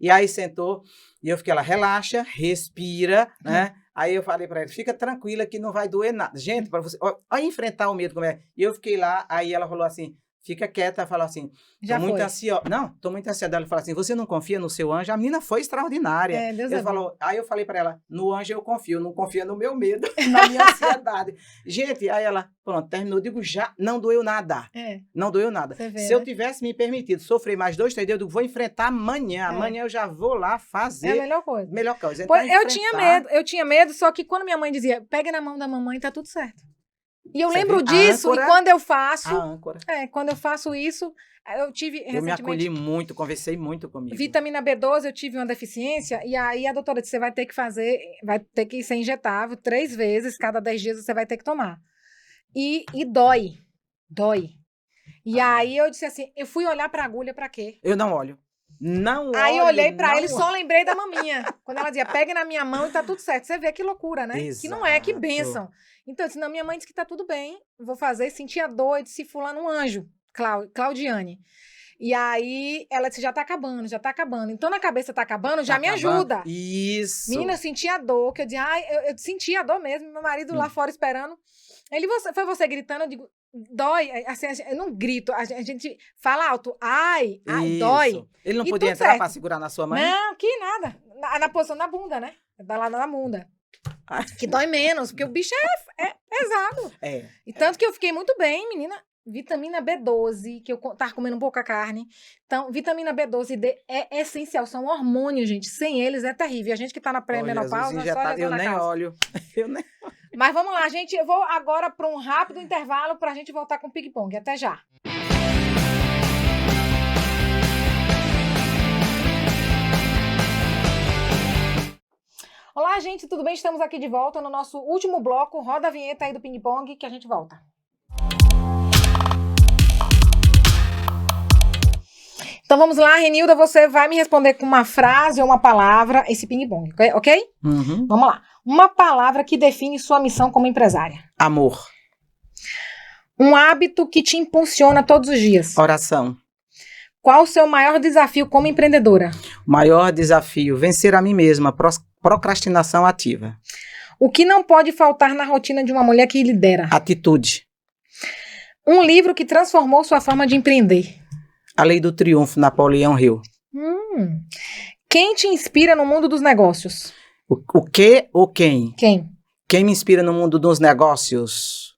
E aí sentou, e eu fiquei lá, relaxa, respira, né? Aí eu falei pra ela, fica tranquila que não vai doer nada. Gente, pra você, olha enfrentar o medo como é. E eu fiquei lá, aí ela falou assim, fica quieta, falou assim, tô muito ansiosa. Não, tô muito ansiosa. Ela falou assim, você não confia no seu anjo? A menina foi extraordinária. Deus falou, aí eu falei pra ela, no anjo eu confio, não confia no meu medo, na minha ansiedade. Gente, aí ela, pronto, terminou. Eu digo, já não doeu nada. Não doeu nada. Se eu tivesse me permitido sofrer mais 2, 3 dias, eu digo, vou enfrentar amanhã. Amanhã eu já vou lá fazer. É a melhor coisa. Melhor coisa. Então, eu tinha medo, só que quando minha mãe dizia, pega na mão da mamãe, tá tudo certo. E eu lembro disso, e quando eu faço... quando eu faço isso, eu tive recentemente... Eu me acolhi muito, conversei muito comigo. Vitamina B12, eu tive uma deficiência, e aí a doutora disse, você vai ter que ser injetável 3 vezes, cada 10 dias você vai ter que tomar. E dói. E aí eu disse assim, eu fui olhar pra agulha pra quê? Eu não olho. Não olho. Aí eu olhei pra ele e só lembrei da maminha. Quando ela dizia, pegue na minha mão e tá tudo certo. Você vê que loucura, né? Exato. Que não é, que bênção. Então, assim, minha mãe disse que tá tudo bem, vou fazer, senti a dor, disse, fulano um anjo, Claudiane. E aí, ela disse, já tá acabando. Então, na cabeça tá acabando, já me ajuda. Isso. Menina, eu senti a dor, que eu disse, eu senti a dor mesmo, meu marido lá fora esperando. Ele, foi você gritando, eu digo, dói, assim, eu não grito, a gente fala alto, ai, dói. Ele não podia entrar pra segurar na sua mãe? Não, que nada, na posição da bunda, né, da lado da bunda. Que dói menos, porque o bicho é pesado. E tanto que eu fiquei muito bem, menina. Vitamina B12, que eu tava comendo pouca carne. Então, vitamina B12 e D é essencial. São hormônios, gente. Sem eles é terrível. A gente que tá na pré-menopausa, eu nem olho. Mas vamos lá, gente. Eu vou agora para um rápido intervalo pra gente voltar com o ping-pong. Até já. Olá, gente, tudo bem? Estamos aqui de volta no nosso último bloco. Roda a vinheta aí do ping-pong que a gente volta. Então vamos lá, Renilda, você vai me responder com uma frase ou uma palavra esse ping-pong, ok? Uhum. Vamos lá. Uma palavra que define sua missão como empresária. Amor. Um hábito que te impulsiona todos os dias. Oração. Qual o seu maior desafio como empreendedora? Maior desafio, vencer a mim mesma, procrastinação ativa. O que não pode faltar na rotina de uma mulher que lidera? Atitude. Um livro que transformou sua forma de empreender. A Lei do Triunfo, Napoleão Hill. Quem te inspira no mundo dos negócios? O que ou quem? Quem? Quem me inspira no mundo dos negócios?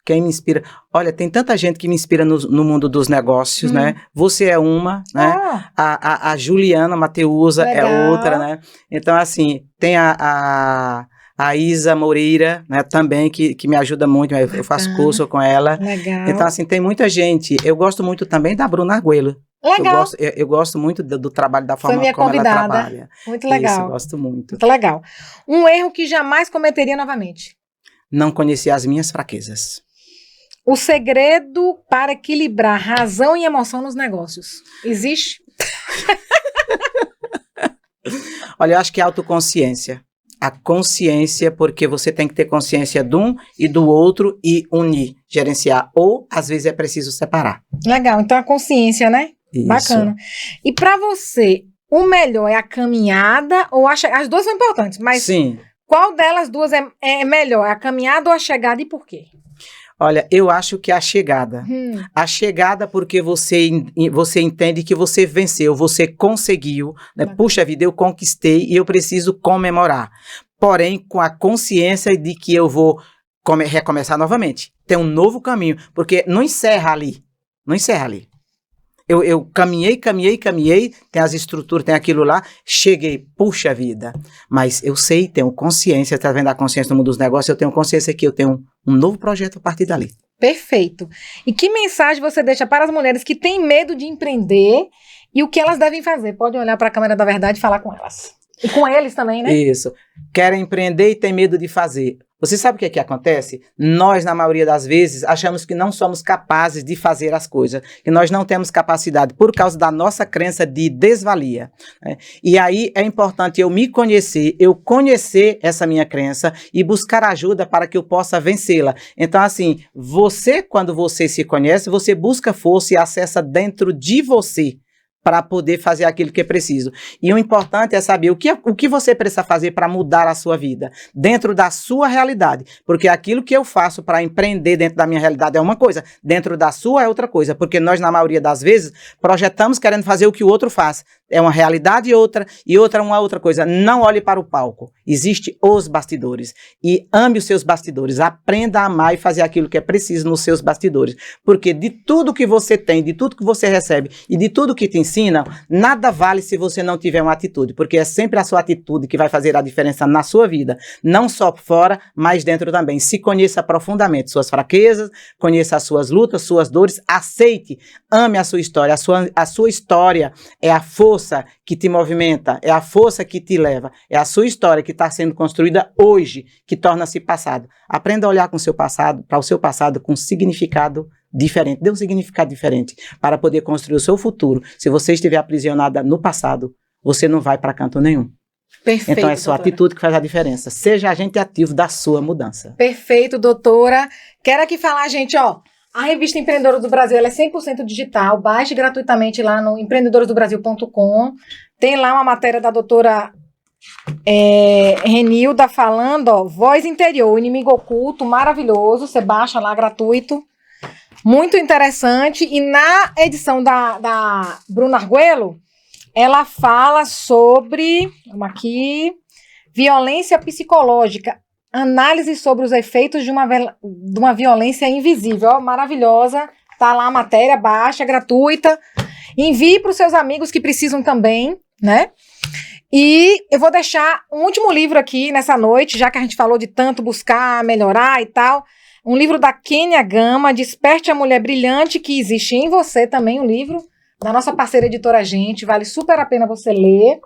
Quem me inspira? Olha, tem tanta gente que me inspira no mundo dos negócios, né? Você é uma, né? A Juliana Mateusa é outra, né? Então, assim, tem a Isa Moreira, né, também, que me ajuda muito, eu faço curso com ela. Legal. Então, assim, tem muita gente. Eu gosto muito também da Bruna Arguello. Legal. Eu gosto muito do trabalho, da forma minha como convidada. Ela trabalha. Muito legal. Isso, eu gosto muito. Muito legal. Um erro que jamais cometeria novamente? Não conhecer as minhas fraquezas. O segredo para equilibrar razão e emoção nos negócios. Existe? Olha, eu acho que é autoconsciência. A consciência, porque você tem que ter consciência de um e do outro e unir, gerenciar. Ou, às vezes, é preciso separar. Legal, então a consciência, né? Isso. Bacana. E para você, o melhor é a caminhada ou a chegada? As duas são importantes, mas sim. Qual delas duas é melhor? A caminhada ou a chegada e por quê? Olha, eu acho que é a chegada. A chegada porque você entende que você venceu, você conseguiu, né? Puxa vida, eu conquistei e eu preciso comemorar. Porém, com a consciência de que eu vou recomeçar novamente. Tem um novo caminho, porque não encerra ali. Não encerra ali. Eu caminhei, tem as estruturas, tem aquilo lá, cheguei, puxa vida. Mas eu sei, tenho consciência, tá vendo a consciência no mundo dos negócios, eu tenho consciência que eu tenho um novo projeto a partir dali. Perfeito. E que mensagem você deixa para as mulheres que têm medo de empreender e o que elas devem fazer. Podem olhar para a câmera da verdade e falar com elas. E com eles também, né? Isso. Querem empreender e tem medo de fazer. Você sabe o que é que acontece? Nós, na maioria das vezes, achamos que não somos capazes de fazer as coisas, que nós não temos capacidade por causa da nossa crença de desvalia, né? E aí é importante eu me conhecer, eu conhecer essa minha crença e buscar ajuda para que eu possa vencê-la. Então, assim, você, quando você se conhece, você busca força e acessa dentro de você para poder fazer aquilo que é preciso. E o importante é saber o que você precisa fazer para mudar a sua vida, dentro da sua realidade. Porque aquilo que eu faço para empreender dentro da minha realidade é uma coisa, dentro da sua é outra coisa. Porque nós, na maioria das vezes, projetamos querendo fazer o que o outro faz. É uma realidade e outra uma outra coisa. Não olhe para o palco. Existem os bastidores. E ame os seus bastidores. Aprenda a amar e fazer aquilo que é preciso nos seus bastidores. Porque de tudo que você tem, de tudo que você recebe e de tudo que te ensinam, nada vale se você não tiver uma atitude. Porque é sempre a sua atitude que vai fazer a diferença na sua vida. Não só fora, mas dentro também. Se conheça profundamente suas fraquezas, conheça as suas lutas, suas dores, aceite, ame a sua história. A sua história é a força que te movimenta, é a força que te leva, é a sua história que está sendo construída hoje, que torna-se passado. Aprenda a olhar com o seu passado, para o seu passado com significado diferente, dê um significado diferente, para poder construir o seu futuro. Se você estiver aprisionada no passado, você não vai para canto nenhum. Perfeito, então é sua atitude que faz a diferença. Seja agente ativo da sua mudança. Perfeito, doutora. Quero aqui falar, gente, ó, a revista Empreendedores do Brasil, ela é 100% digital, baixe gratuitamente lá no empreendedoresdobrasil.com. Tem lá uma matéria da doutora Renilda falando, ó, Voz Interior, Inimigo Oculto, maravilhoso, você baixa lá gratuito, muito interessante. E na edição da Bruna Arguello, ela fala sobre, vamos aqui, violência psicológica, análise sobre os efeitos de uma violência invisível. Ó, maravilhosa, tá lá a matéria, baixa, gratuita, envie para os seus amigos que precisam também, né? E eu vou deixar um último livro aqui nessa noite, já que a gente falou de tanto buscar, melhorar e tal, um livro da Kênia Gama, Desperte a Mulher Brilhante que Existe em Você, também um livro da nossa parceira editora Gente, vale super a pena você ler.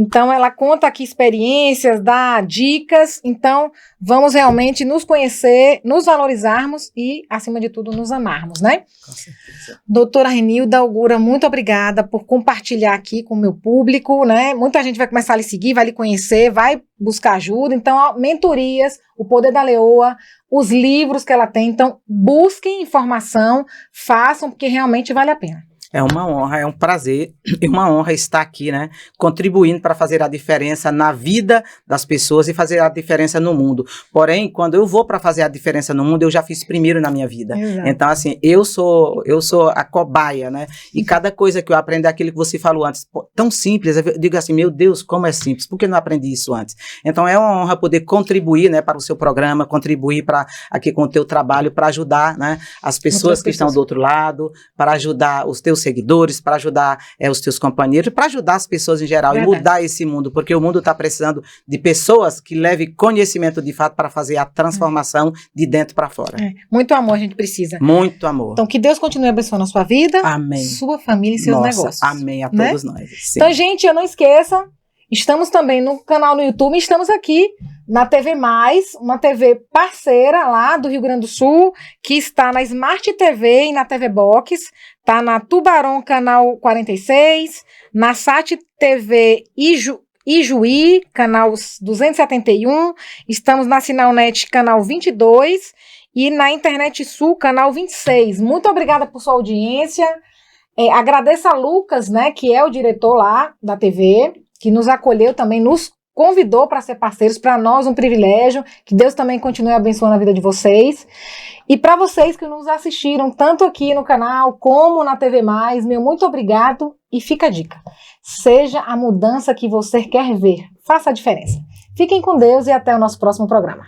Então, ela conta aqui experiências, dá dicas. Então, vamos realmente nos conhecer, nos valorizarmos e, acima de tudo, nos amarmos, né? Com certeza. Doutora Renilda Augura, muito obrigada por compartilhar aqui com o meu público, né? Muita gente vai começar a lhe seguir, vai lhe conhecer, vai buscar ajuda. Então, ó, mentorias, O Poder da Leoa, os livros que ela tem. Então, busquem informação, façam, porque realmente vale a pena. É uma honra, é um prazer e uma honra estar aqui, né, contribuindo para fazer a diferença na vida das pessoas e fazer a diferença no mundo. Porém, quando eu vou para fazer a diferença no mundo, eu já fiz primeiro na minha vida. Exato. Então, assim, eu sou a cobaia, né, e cada coisa que eu aprendo é aquilo que você falou antes, pô, tão simples, eu digo assim, meu Deus, como é simples, por que eu não aprendi isso antes? Então, é uma honra poder contribuir, né, para o seu programa, contribuir aqui com o teu trabalho, para ajudar, né, as pessoas que estão do outro lado, para ajudar os teus seguidores, para ajudar os teus companheiros, para ajudar as pessoas em geral. Verdade. E mudar esse mundo, porque o mundo está precisando de pessoas que levem conhecimento de fato para fazer a transformação de dentro para fora. Muito amor a gente precisa. Muito amor. Então, que Deus continue abençoando a sua vida, amém, sua família e seus negócios. Amém a todos nós. Sim. Então, gente, não esqueça, estamos também no canal no YouTube, estamos aqui na TV Mais, uma TV parceira lá do Rio Grande do Sul, que está na Smart TV e na TV Box, está na Tubarão Canal 46, na Sat TV Ijuí, canal 271, estamos na Sinalnet Canal 22 e na Internet Sul, Canal 26. Muito obrigada por sua audiência, agradeço a Lucas, né, que é o diretor lá da TV, que nos acolheu também, nos convidou para ser parceiros, para nós um privilégio, que Deus também continue abençoando a vida de vocês. E para vocês que nos assistiram, tanto aqui no canal como na TV Mais, meu muito obrigado e fica a dica. Seja a mudança que você quer ver, faça a diferença. Fiquem com Deus e até o nosso próximo programa.